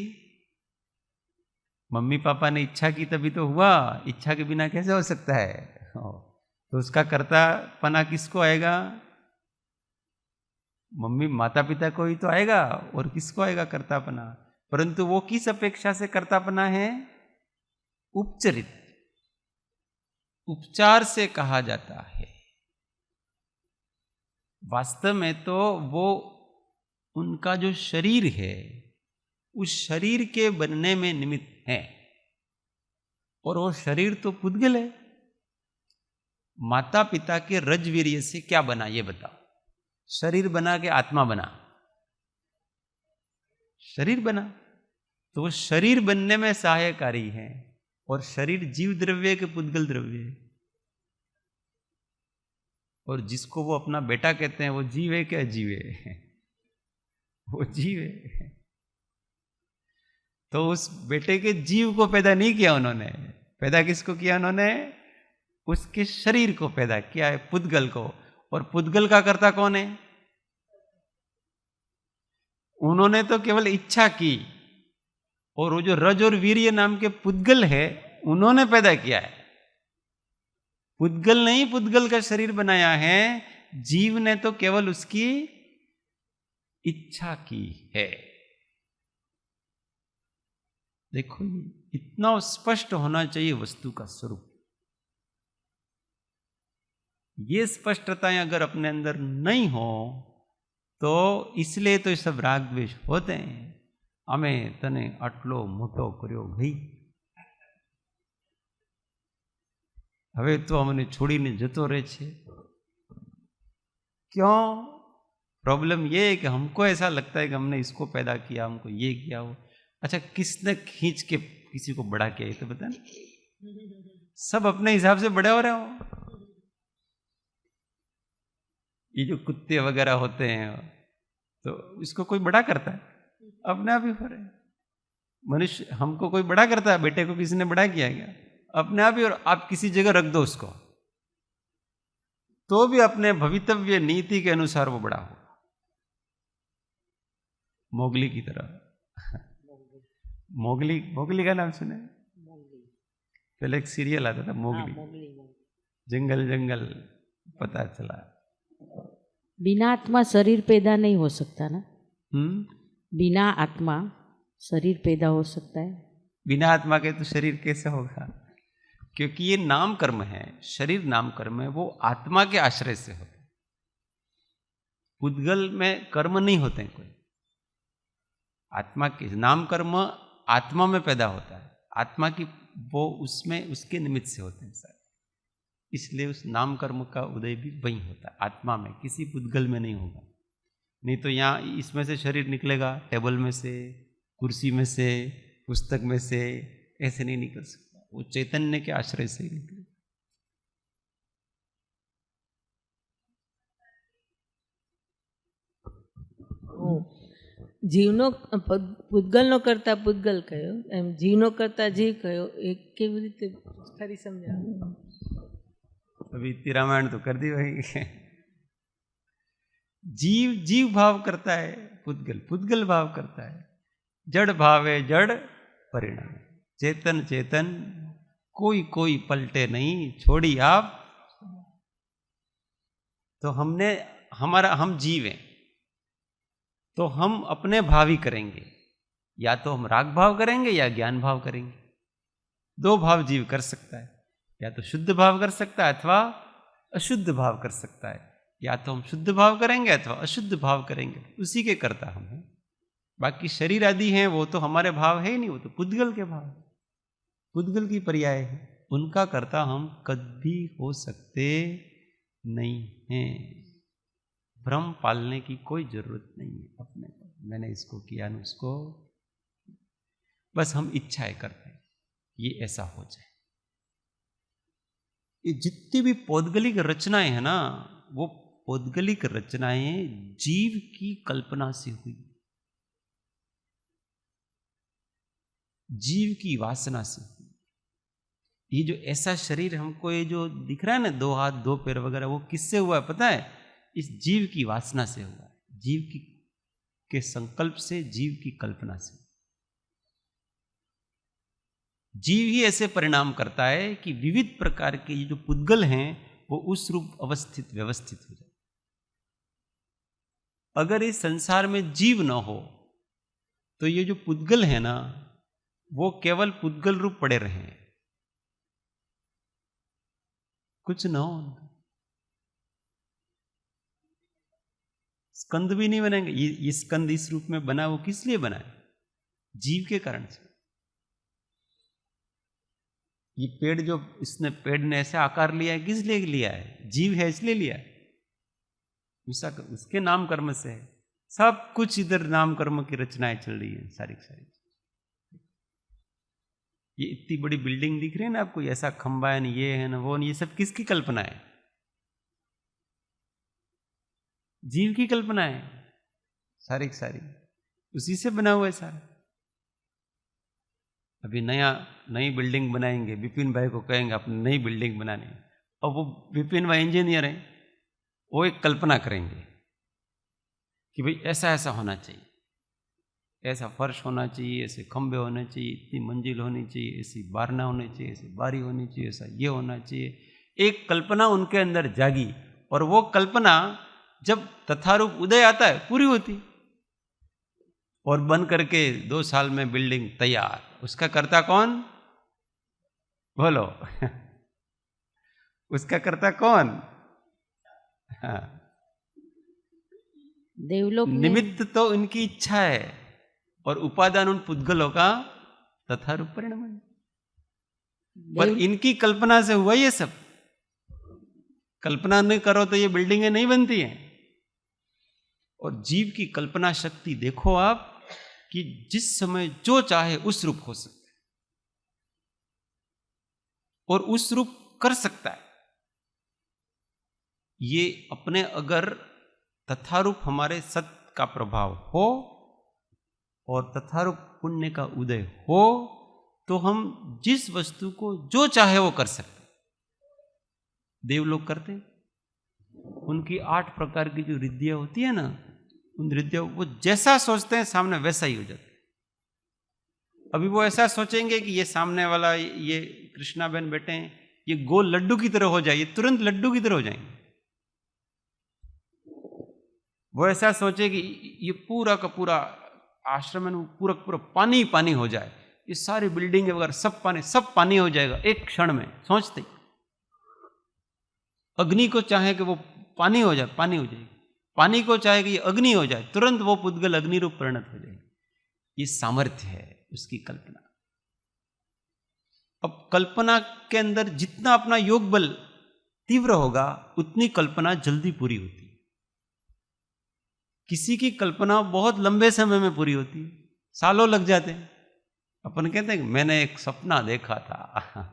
मम्मी पापा ने इच्छा की तभी तो हुआ, इच्छा के बिना कैसे हो सकता है? तो उसका कर्तापना किसको आएगा? मम्मी माता पिता को ही तो आएगा, और किसको आएगा कर्तापना? परंतु वो किस अपेक्षा से कर्तापना है? उपचरित, उपचार से कहा जाता है। वास्तव में तो वो उनका जो शरीर है, उस शरीर के बनने में निमित्त है, और वो शरीर तो पुद्गल है। माता पिता के रजवीर्य से क्या बना ये बताओ? शरीर बना के आत्मा बना? शरीर बना, तो वो शरीर बनने में सहायकारी है, और शरीर जीव द्रव्य के पुद्गल द्रव्य है। और जिसको वो अपना बेटा कहते हैं, वो जीव है क्या? जीव है, वो जीव है। तो उस बेटे के जीव को पैदा नहीं किया उन्होंने, पैदा किसको किया उन्होंने? उसके शरीर को पैदा किया है, पुद्गल को। और पुद्गल का कर्ता कौन है? उन्होंने तो केवल इच्छा की, और वो जो रज और वीर्य नाम के पुद्गल है उन्होंने पैदा किया है। पुद्गल नहीं पुद्गल का शरीर बनाया है, जीव ने तो केवल उसकी इच्छा की है। देखो इतना स्पष्ट होना चाहिए वस्तु का स्वरूप। ये स्पष्टताएं अगर अपने अंदर नहीं हो तो इसलिए तो ये सब राग द्वेष होते हैं। हमें तने आटलो मोटो कर्यो भाई, હવે તો અમને છોડીને જતો રહે છે। क्यों? प्रॉब्लम ये है कि हमको ऐसा लगता है कि हमने इसको पैदा किया, हमको ये किया हो। अच्छा, किसने खींच के किसी को बड़ा किया ये तो बता ना। सब अपने हिसाब से बड़े हो रहे हो। ये जो कुत्ते वगैरह होते हैं तो इसको कोई बड़ा करता है? अपने आप ही हो रहे हैं। मनुष्य हमको कोई बड़ा करता है? बेटे को किसी ने बड़ा किया क्या? अपने आप ही। और आप किसी जगह रख दो उसको तो भी अपने भवितव्य नीति के अनुसार वो बड़ा होगा, मोगली की तरह। मोगली का नाम सुने? पहले एक सीरियल आता था मोगली, जंगल जंगल पता चला। बिना आत्मा शरीर पैदा नहीं हो सकता ना? बिना आत्मा शरीर पैदा हो सकता है? बिना आत्मा के तो शरीर कैसे होगा? क्योंकि ये नाम कर्म है, शरीर नाम कर्म है, वो आत्मा के आश्रय से होते हैं। पुद्गल में कर्म नहीं होते हैं कोई। आत्मा के नाम कर्म आत्मा में पैदा होता है, आत्मा की वो उसमें उसके निमित्त से होते हैं सर। इसलिए उस नाम कर्म का उदय भी वहीं होता है, आत्मा में, किसी पुद्गल में नहीं होगा। नहीं तो यहाँ इसमें से शरीर निकलेगा, टेबल में से, कुर्सी में से, पुस्तक में से, ऐसे नहीं निकल सकता। वो चैतन्य के आश्रय से ही निकले। જીવનો પૂતગલનો કરતા પૂતગલ કયો, એમ જીવનો કરતા જીવ કયો, એ કેવી રીતે ખરી સમજાવો? अभी इतनी रामायण तो कर दी वही। जीव जीव भाव करता है, पुद्गल पुद्गल भाव करता है। जड़ भाव है जड़ परिणाम, चेतन चेतन कोई कोई पलटे नहीं, छोड़ी आप। तो हमने हमारा हम जीव हैं तो हम अपने भाव ही करेंगे, या तो हम राग भाव करेंगे या ज्ञान भाव करेंगे। दो भाव जीव कर सकता है, या तो शुद्ध भाव कर सकता है अथवा अशुद्ध भाव कर सकता है। या तो हम शुद्ध भाव करेंगे अथवा अशुद्ध भाव करेंगे, उसी के कर्ता हम हैं। बाकी शरीर आदि हैं वो तो हमारे भाव है ही नहीं, वो तो पुद्गल के भाव, पुद्गल की पर्याय है, उनका कर्ता हम कभी हो सकते नहीं हैं। भ्रम पालने की कोई जरूरत नहीं है अपने को, मैंने इसको किया न उसको, बस हम इच्छाएं करते हैं ये ऐसा हो जाए। ये जितनी भी पौद्गलिक रचनाएं हैं ना, वो पौद्गलिक रचनाएं जीव की कल्पना से हुई, जीव की वासना से हुई। ये जो ऐसा शरीर हमको ये जो दिख रहा है ना, 2 हाथ 2 पैर वगैरह, वो किससे हुआ है पता है? इस जीव की वासना से हुआ है, जीव की के संकल्प से, जीव की कल्पना से। जीव ही ऐसे परिणाम करता है कि विविध प्रकार के ये जो पुद्गल हैं वो उस रूप अवस्थित व्यवस्थित हो जाए। अगर इस संसार में जीव न हो तो ये जो पुद्गल है ना, वो केवल पुद्गल रूप पड़े रहे, कुछ न हो, स्कंद भी नहीं बनेंगे। ये स्कंद इस रूप में बना, वो किस लिए बना है? जीव के कारण से। ये पेड़ जो इसने पेड़ ने ऐसे आकार लिया है, किस लिए लिया है? जीव है इसलिए लिया है, उसके नाम कर्म से है। सब कुछ इधर नाम कर्म की रचनाएं चल रही है सारी सारी। ये इतनी बड़ी बिल्डिंग दिख रही है ना आपको, ऐसा खंबा है न, ये है ना वो, ये सब किसकी कल्पना है? जीव की कल्पना है सारी सारी, उसी से बना हुआ है सारा। अभी नई बिल्डिंग बनाएंगे, विपिन भाई को कहेंगे अपनी नई बिल्डिंग बनाने, और वो विपिन भाई इंजीनियर हैं, वो एक कल्पना करेंगे कि भाई ऐसा ऐसा होना चाहिए, ऐसा फर्श होना चाहिए, ऐसे खंभे होने चाहिए, इतनी मंजिल होनी चाहिए, ऐसी बारना होनी चाहिए, ऐसी बारी होनी चाहिए, ऐसा ये होना चाहिए। एक कल्पना उनके अंदर जागी और वो कल्पना जब तथारूप उदय आता है पूरी होती और बन करके 2 साल में बिल्डिंग तैयार। उसका कर्ता कौन? बोलो उसका कर्ता कौन? हाँ। देवलोक में निमित्त तो इनकी इच्छा है और उपादान उन पुद्गलों का तथारूप परिणाम है। पर इनकी कल्पना से हुआ ये सब। कल्पना नहीं करो तो ये बिल्डिंगें नहीं बनती हैं। और जीव की कल्पना शक्ति देखो आप कि जिस समय जो चाहे उस रूप हो सकता है और उस रूप कर सकता है। ये अपने अगर तथारूप हमारे सत्य का प्रभाव हो और तथारूप पुण्य का उदय हो तो हम जिस वस्तु को जो चाहे वो कर सकते। देवलोग करते, उनकी 8 प्रकार की जो रिद्धियां होती है ना, उन रिद्धियों वो जैसा सोचते हैं सामने वैसा ही हो जाता है। अभी वो ऐसा सोचेंगे कि ये सामने वाला ये कृष्णा बहन बैठे हैं, ये गोल लड्डू की तरह हो जाए, ये तुरंत लड्डू की तरह हो जाएंगे। वो ऐसा सोचे कि ये पूरा का पूरा आश्रम में पूरा पूरा पानी पानी हो जाए, ये सारी बिल्डिंग वगैरह सब पानी हो जाएगा एक क्षण में। सोचते ही अग्नि को चाहे कि वो पानी हो जाए, पानी हो जाएगी। पानी को चाहे कि ये अग्नि हो जाए, तुरंत वो पुद्गल अग्नि रूप परिणत हो जाएगी। ये सामर्थ्य है उसकी कल्पना। अब कल्पना के अंदर जितना अपना योग बल तीव्र होगा उतनी कल्पना जल्दी पूरी होती है। किसी की कल्पना बहुत लंबे समय में पूरी होती है, सालों लग जाते हैं। अपन कहते हैं कि मैंने एक सपना देखा था,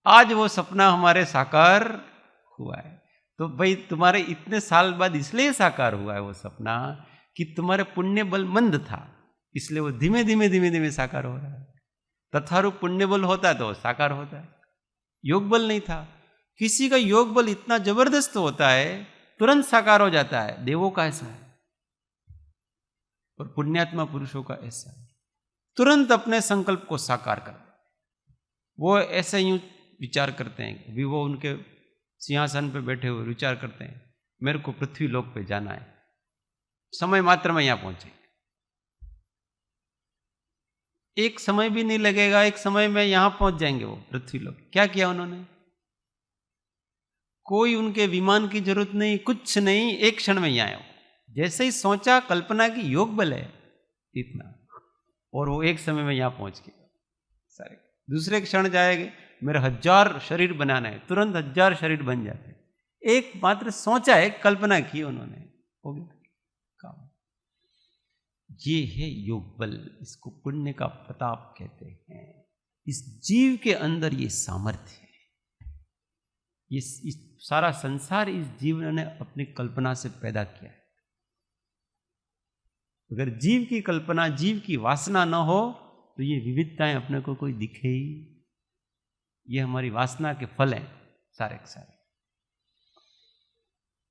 आज वो सपना हमारे साकार हुआ है। तो भाई तुम्हारे इतने साल बाद इसलिए साकार हुआ है वो सपना कि तुम्हारे पुण्य बल मंद था, इसलिए वो धीमे धीमे साकार हो रहा है। तथारूप पुण्य बल होता है तो वो साकार होता है, योग बल नहीं था। किसी का योग बल इतना जबरदस्त होता है तुरंत साकार हो जाता है। देवों का ऐसा है और पुण्यात्मा पुरुषों का ऐसा है, तुरंत अपने संकल्प को साकार कर। वो ऐसे यूं विचार करते हैं, अभी वो उनके सिंहासन पे बैठे हुए विचार करते हैं मेरे को पृथ्वी लोक पे जाना है, समय मात्र में यहां पहुंचेंगे। एक समय भी नहीं लगेगा, एक समय में यहां पहुंच जाएंगे वो पृथ्वी लोक। क्या किया उन्होंने? कोई उनके विमान की जरूरत नहीं, कुछ नहीं, एक क्षण में यहां आए। जैसे ही सोचा, कल्पना की योग बल है इतना, और वो एक समय में यहां पहुंच गए सारे। दूसरे क्षण जाएंगे, मेरे 1000 शरीर बनाना है, तुरंत 1000 शरीर बन जाते हैं। एक मात्र सोचा है, कल्पना की उन्होंने, हो गया काम। ये है योग बल, इसको पुण्य का प्रताप कहते हैं। इस जीव के अंदर ये सामर्थ्य है। इस सारा संसार इस जीव ने अपनी कल्पना से पैदा किया है। अगर जीव की कल्पना, जीव की वासना न हो तो ये विविधताएं अपने को कोई दिखे ही। ये हमारी वासना के फल हैं सारे के सारे।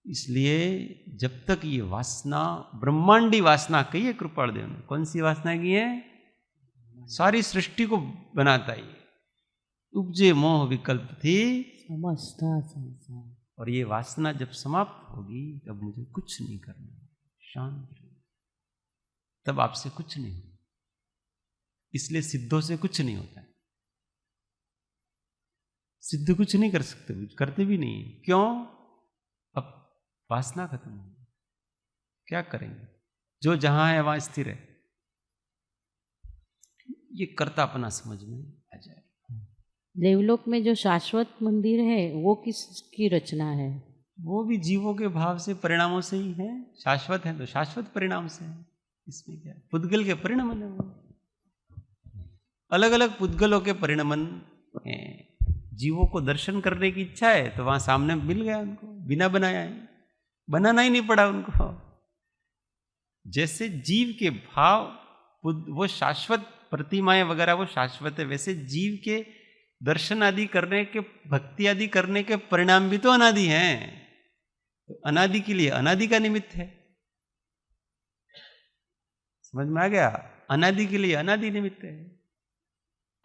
इसलिए जब तक ये वासना, ब्रह्मांडी वासना कही है कृपाल देव ने, कौन सी वासना की है? सारी सृष्टि को बनाता ही। उपजे मोह विकल्प थी समस्त संसार। और ये वासना जब समाप्त होगी तब मुझे कुछ नहीं करना, शांत रहना, तब आपसे कुछ नहीं होगा। इसलिए सिद्धों से कुछ नहीं होता है। सिद्ध कुछ नहीं कर सकते, करते भी नहीं। क्यों? अब वासना खत्म हो गई, क्या करेंगे? जो जहां है वहां स्थिर है। ये कर्तापना समझ में आ जाए। देवलोक में जो शाश्वत मंदिर है वो किसकी रचना है? वो भी जीवों के भाव से, परिणामों से ही है। शाश्वत है तो शाश्वत परिणाम से है। इसमें क्या? पुद्गल के परिणमन है वो। अलग अलग पुद्गलों के परिणमन हैं। जीवों को दर्शन करने की इच्छा है तो वहां सामने मिल गया उनको, बिना बनाया है, बनाना ही नहीं पड़ा उनको। जैसे जीव के भाव वो शाश्वत प्रतिमाएं वगैरह वो शाश्वत है, वैसे जीव के दर्शन आदि करने के, भक्ति आदि करने के परिणाम भी तो अनादि हैं। तो अनादि के लिए अनादि का निमित्त है। समझ में आ गया? अनादि के लिए अनादि निमित्त है,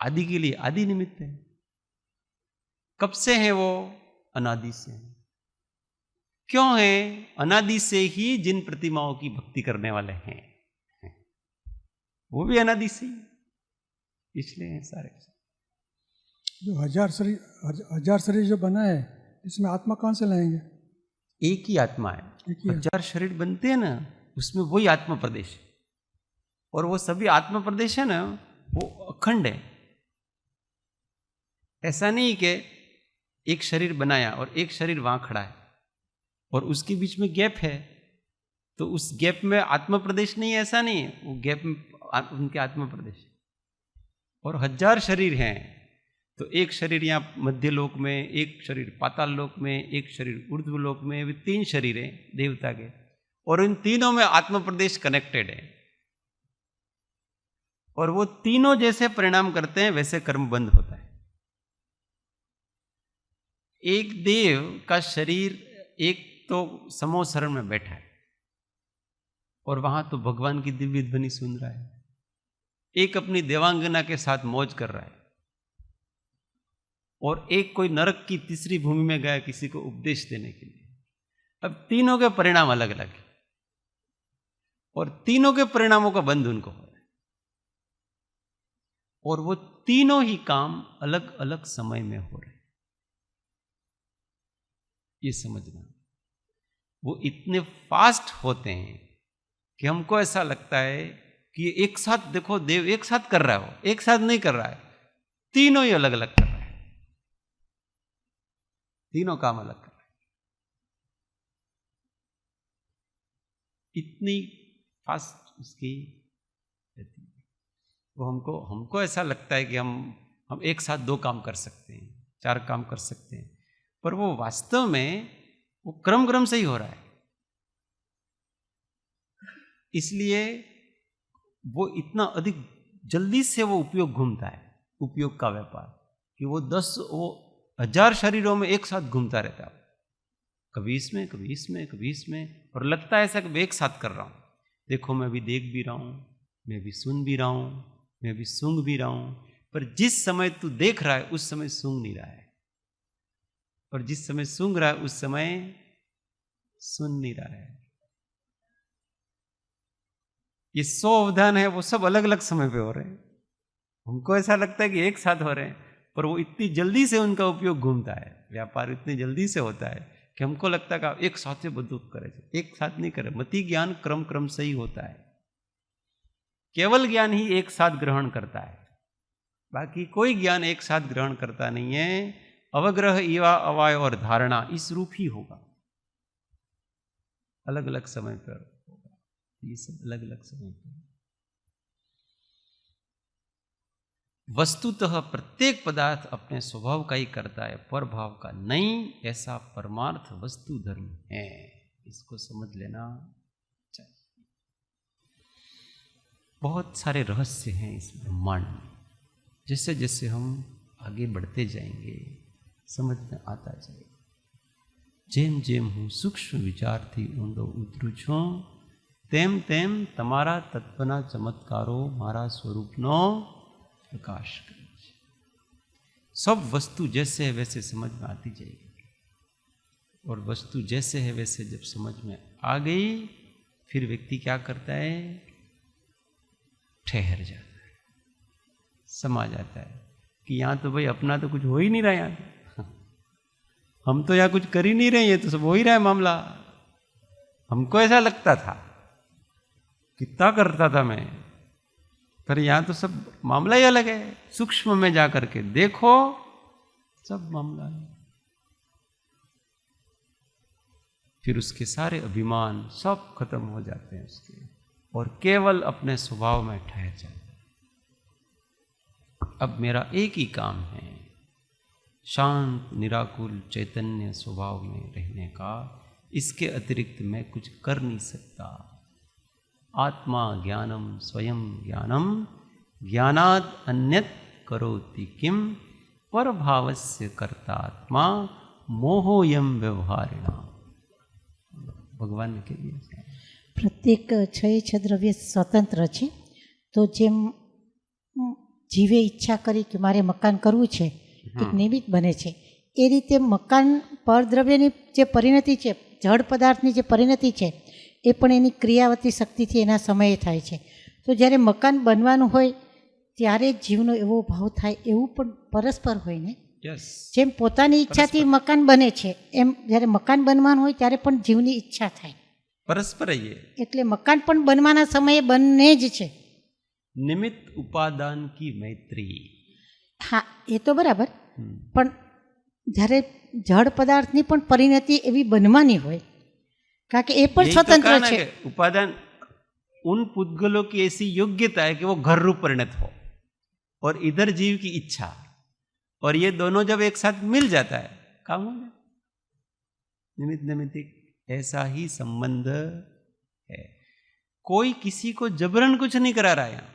आदि के लिए आदि निमित्त है। कब से है वो? अनादि से है। क्यों है? अनादि से ही जिन प्रतिमाओं की भक्ति करने वाले हैं वो भी अनादि से ही, इसलिए हैं सारे। जो हजार शरीर जो बना है, इसमें आत्मा कहाँ से लाएंगे? एक ही आत्मा है। एक ही है। 1000 शरीर बनते हैं ना, उसमें वही आत्मा प्रदेश है, और वो सभी आत्मा प्रदेश है ना, वो अखंड है। ऐसा नहीं कि एक शरीर बनाया और एक शरीर वहां खड़ा है और उसके बीच में गैप है, तो उस गैप में आत्मा प्रदेश नहीं है, ऐसा नहीं है। वो गैप में उनके आत्मा प्रदेश है। और 1000 शरीर हैं, तो एक शरीर यहाँ मध्य लोक में, एक शरीर पाताल लोक में, एक शरीर ऊर्ध्व लोक में, वे 3 शरीर हैं देवता के, और इन तीनों में आत्म प्रदेश कनेक्टेड है। और वो तीनों जैसे परिणाम करते हैं वैसे कर्म बंद होता है। एक देव का शरीर एक तो समोसरण में बैठा है और वहां तो भगवान की दिव्य ध्वनि सुन रहा है, एक अपनी देवांगना के साथ मौज कर रहा है, और एक कोई नरक की तीसरी भूमि में गया किसी को उपदेश देने के लिए। अब तीनों के परिणाम अलग अलग है और तीनों के परिणामों का बंध उनको हो रहा है, और वो तीनों ही काम अलग अलग समय में हो रहे हैं। ये समझना, वो इतने फास्ट होते हैं कि हमको ऐसा लगता है कि ये एक साथ, देखो देव एक साथ कर रहा है, वो एक साथ नहीं कर रहा है, तीनों ही अलग अलग कर रहा है, तीनों काम अलग कर रहा है। इतनी फास्ट उसकी रहती है। वो हमको ऐसा लगता है कि हम एक साथ 2 काम कर सकते हैं, 4 काम कर सकते हैं, पर वो वास्तव में वो क्रम से ही हो रहा है। इसलिए वो इतना अधिक जल्दी से वो उपयोग घूमता है, उपयोग का व्यापार, कि वो 1000 शरीरों में एक साथ घूमता रहता है, कभी इसमें कभी इसमें कभी इसमें, और लगता है ऐसा कि मैं एक साथ कर रहा हूं। देखो मैं भी देख भी रहा हूं, मैं भी सुन भी रहा हूं, मैं भी सूंघ भी रहा हूं, पर जिस समय तू देख रहा है उस समय सूंघ नहीं रहा है, और जिस समय सूंघ रहा है उस समय सुन नहीं रहा है। ये 100 अवधान है, वो सब अलग अलग समय पे हो रहे हैं। हमको ऐसा लगता है कि एक साथ हो रहे हैं, पर वो इतनी जल्दी से उनका उपयोग घूमता है, व्यापार इतनी जल्दी से होता है कि हमको लगता है कि एक साथ से बंदूक करे, एक साथ नहीं करे। मति ज्ञान क्रम से ही होता है, केवल ज्ञान ही एक साथ ग्रहण करता है, बाकी कोई ज्ञान एक साथ ग्रहण करता नहीं है। अवग्रह इवा अवाय और धारणा इस रूप ही होगा, अलग अलग समय पर होगा, ये सब अलग अलग समय पर। वस्तुतः प्रत्येक पदार्थ अपने स्वभाव का ही करता है, पर भाव का नहीं, ऐसा परमार्थ वस्तु धर्म है। इसको समझ लेना चाहिए। बहुत सारे रहस्य हैं इस ब्रह्मांड में, जैसे जैसे हम आगे बढ़ते जाएंगे समझ में आता जाएगा। जेम जेम हूँ सूक्ष्म विचारથી ઊંડો ઉતરું છું, તેમ તેમ તમારા તત્વના ચમત્કારો મારા સ્વરૂપનો प्रकाश करे। सब वस्तु जैसे है वैसे समझ में आती जाएगी, और वस्तु जैसे है वैसे जब समझ में आ गई, फिर व्यक्ति क्या करता है? ठहर जाता है, समा जाता है कि यहाँ तो भाई अपना तो कुछ हो ही नहीं रहा, यहाँ तो हम तो यहाँ कुछ कर ही नहीं रहे, ये तो सब हो ही रहा है मामला। हमको ऐसा लगता था, कितना करता था मैं, पर यहाँ तो सब मामला ही अलग है। सूक्ष्म में जाकर के देखो, सब मामला है। फिर उसके सारे अभिमान सब खत्म हो जाते हैं उसके, और केवल अपने स्वभाव में ठहर जाता है। अब मेरा एक ही काम है, शांत निराकुल चैतन्य स्वभाव में रहने का। इसके अतिरिक्त मैं कुछ कर नहीं सकता। आत्मा ज्ञानम स्वयं ज्ञानम ज्ञानाद अन्यत करोति किम पर भावस्य कर्ता आत्मा मोहोयम व्यवहारिणा। भगवान ने कह दिया। પ્રત્યેક છ દ્રવ્ય સ્વતંત્ર છે. તો જેમ જીવે ઈચ્છા કરી કે મારે મકાન કરવું છે, એક નિમિત્ત બને છે, એ રીતે મકાન પરદ્રવ્યની જે પરિણતિ છે, જળ પદાર્થની જે પરિણતિ છે, એ પણ એની ક્રિયાવતી શક્તિથી એના સમયે થાય છે. તો જ્યારે મકાન બનવાનું હોય ત્યારે જીવનો એવો ભાવ થાય, એવું પણ પરસ્પર હોય ને. યસ, જેમ પોતાની ઈચ્છાથી મકાન બને છે, એમ જ્યારે મકાન બનવાનું હોય ત્યારે પણ જીવની ઈચ્છા થાય. પરસ્પર ये એટલે મકાન પણ બનવાના સમયે બને જ છે. निमित्त उपादान की मैत्री. હા, એ તો બરાબર, પણ જ્યારે જળ પદાર્થની પણ પરિણતિ એવી બનવાની હોય, કારણ કે એ પણ यही तो સ્વતંત્ર कहा ना છે. कि उपादान उन पुद्गलों की ऐसी योग्यता है कि वो घर रूप परिणत हो, और इधर जीव की इच्छा, और ये दोनों जब एक साथ मिल जाता है काम हो जाता. निमित्त नैमित्तिक ऐसा ही संबंध है. कोई किसी को जबरन कुछ नहीं करा रहा है यहाँ.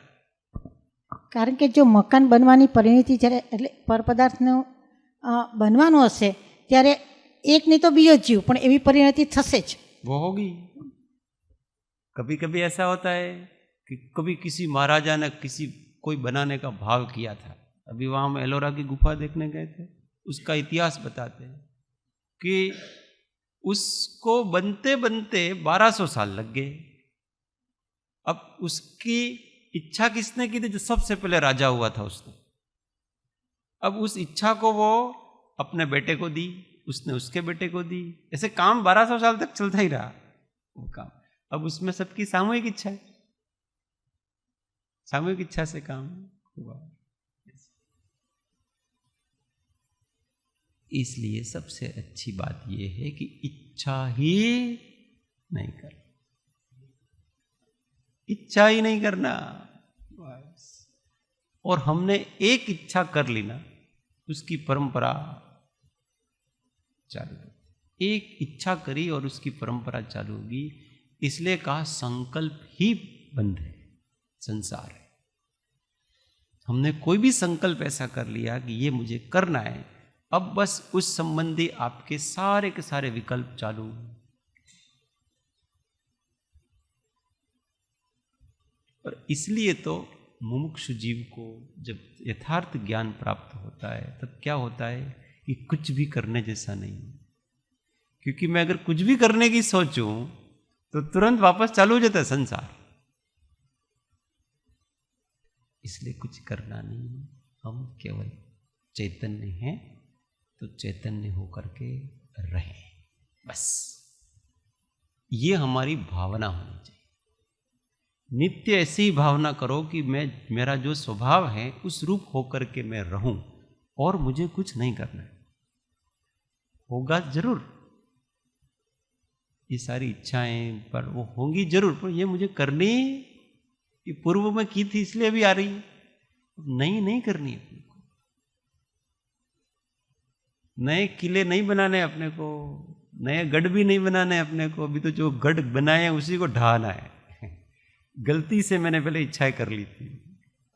કારણ કે જો મકાન બનવાની પરિણતિ જ્યારે એટલે પરપદાર્થનું બનવાનું હશે ત્યારે એક નહીં તો બીજો જીવ પણ એવી પરિણતિ થશે જ. वो होगी. कभी कभी ऐसा होता है कि कभी किसी महाराजा ने किसी कोई बनाने का भाव किया था. अभी वहाँ हम एलोरा की गुफा देखने गए थे, उसका इतिहास बताते हैं कि उसको बनते बनते 1200 साल लग गए. अब उसकी इच्छा किसने की थी? जो सबसे पहले राजा हुआ था उसने. अब उस इच्छा को वो अपने बेटे को दी, उसने उसके बेटे को दी, ऐसे काम 1200 साल तक चलता ही रहा वो काम. अब उसमें सबकी सामूहिक इच्छा है, सामूहिक इच्छा से काम हुआ. इसलिए सबसे अच्छी बात यह है कि इच्छा ही नहीं कर, इच्छा ही नहीं करना बस. और हमने एक इच्छा कर ली ना, उसकी परंपरा चालू. एक इच्छा करी और उसकी परंपरा चालू होगी. इसलिए कहा संकल्प ही बंध है, संसार है. हमने कोई भी संकल्प ऐसा कर लिया कि ये मुझे करना है, अब बस उस संबंधी आपके सारे के सारे विकल्प चालू. और इसलिए तो मुमुक्षु जीव को जब यथार्थ ज्ञान प्राप्त होता है तब क्या होता है कि कुछ भी करने जैसा नहीं. क्योंकि मैं अगर कुछ भी करने की सोचूं तो तुरंत वापस चालू हो जाता है संसार. इसलिए कुछ करना नहीं, हम केवल चैतन्य हैं तो चैतन्य होकर के रहें बस. ये हमारी भावना होनी चाहिए. नित्य ऐसी ही भावना करो कि मैं, मेरा जो स्वभाव है उस रूप होकर के मैं रहूं और मुझे कुछ नहीं करना है. होगा जरूर, ये सारी इच्छाएं पर वो होंगी जरूर, पर ये मुझे करनी, ये पूर्व में की थी इसलिए अभी आ रही है, नहीं करनी है अपने को. नए किले नहीं बनाने अपने को, नए गढ़ भी नहीं बनाने अपने को. अभी तो जो गढ़ बनाए उसी को ढहाना है. गलती से मैंने पहले इच्छाएं कर ली थी,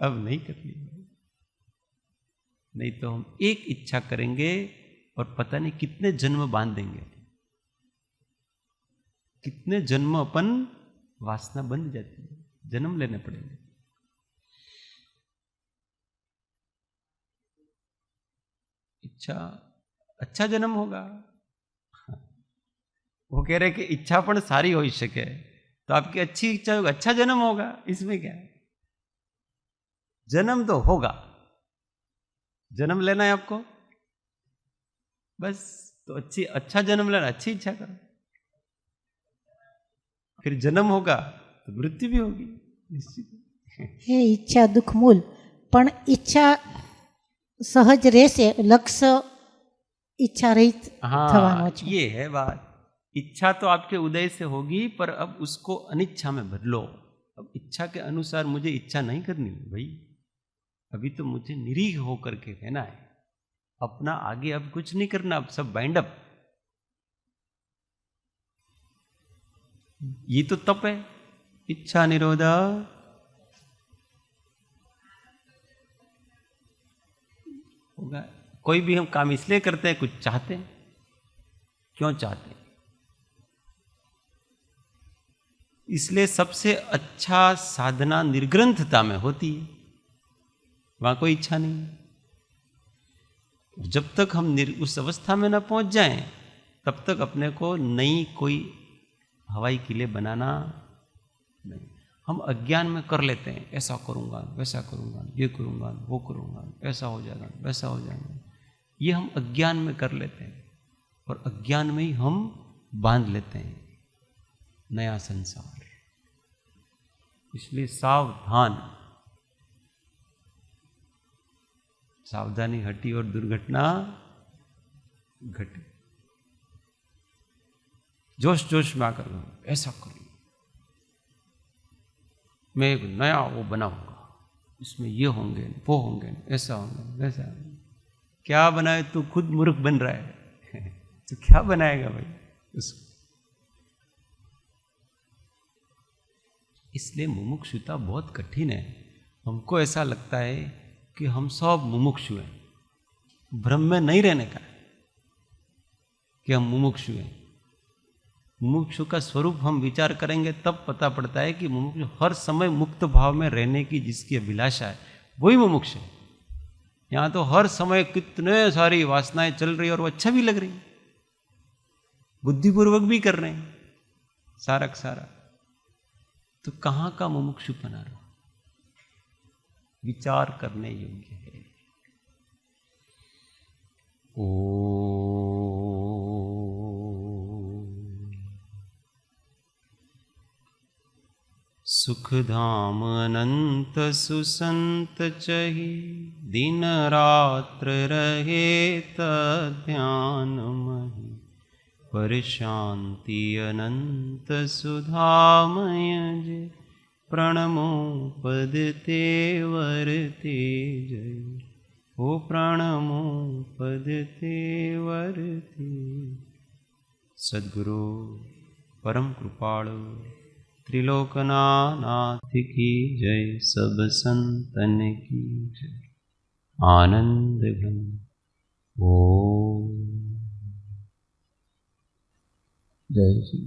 अब नहीं करनी. नहीं तो हम एक इच्छा करेंगे और पता नहीं कितने जन्म बांध देंगे, कितने जन्म अपन वासना बंध जाती है, जन्म लेने पड़ेंगे. इच्छा अच्छा जन्म होगा. वो कह रहे कि इच्छा पण सारी हो सके, तो आपकी अच्छी इच्छा होगा, अच्छा जन्म होगा, इसमें क्या है. जन्म तो होगा, जन्म लेना है आपको बस. तो अच्छा जन्म लेना, अच्छी इच्छा करो, फिर जन्म होगा तो मृत्यु भी होगी निश्चित. એ ઈચ્છા દુઃખ મૂલ, પણ ઈચ્છા સહજ રહેશે, લક્ષ્ય ઈચ્છા રહિત થવાનો हाँ, છે. ये है बात. इच्छा तो आपके उदय से होगी, पर अब उसको अनिच्छा में बदलो. अब इच्छा के अनुसार मुझे इच्छा नहीं करनी भाई, अभी तो मुझे निरीह होकर के रहना है. अपना आगे अब कुछ नहीं करना, अब सब बाइंड अप. ये तो तप है, इच्छा निरोधा. होगा. कोई भी हम काम इसलिए करते हैं, कुछ चाहते हैं. क्यों चाहते हैं? इसलिए सबसे अच्छा साधना निर्ग्रंथता में होती है, वहां कोई इच्छा नहीं है। जब तक हम उस अवस्था में ना पहुंच जाएं, तब तक अपने को नई कोई हवाई किले बनाना नहीं। हम अज्ञान में कर लेते हैं, ऐसा करूंगा, वैसा करूंगा, ये करूंगा, वो करूंगा, ऐसा हो जाएगा, वैसा हो जाएगा। ये हम अज्ञान में कर लेते हैं और अज्ञान में ही हम बांध लेते हैं नया संसार। इसलिए सावधान, सावधानी हटी और दुर्घटना घटी। जोश जोश में आकर ऐसा करूँ, मैं एक नया वो बनाऊंगा, इसमें ये होंगे, वो होंगे, ऐसा होंगे, वैसा होंगे। क्या बनाए? तू खुद मूर्ख बन रहा है तो क्या बनाएगा भाई उसको? इसलिए मुमुक्षुता बहुत कठिन है। हमको ऐसा लगता है कि हम सब मुमुक्षु हैं, भ्रम में नहीं रहने का कि हम मुमुक्षु हैं। मुमुक्षु का स्वरूप हम विचार करेंगे तब पता पड़ता है कि मुमुक्षु हर समय मुक्त भाव में रहने की जिसकी अभिलाषा है वही मुमुक्ष है। यहाँ तो हर समय कितने सारी वासनाएं चल रही है और वो अच्छा भी लग रही है, बुद्धिपूर्वक भी कर रहे हैं सारा का सारा। तो कहाँ का मुमुक्षुपना रहा? विचार करने योग्य है। सुख धाम अनंत सुसंत चहि, दिन रात्र रहे तध्यान महि। पर शांति अनंत सुधामय जे, प्रणमो पद तेवर तेजय। ओ प्रणमो पद तेवर तेजय। सद्गुरु परम कृपाळु त्रिलोकनाथ की जय, सब संतन की जय। आनंद घन ओम। जय श्री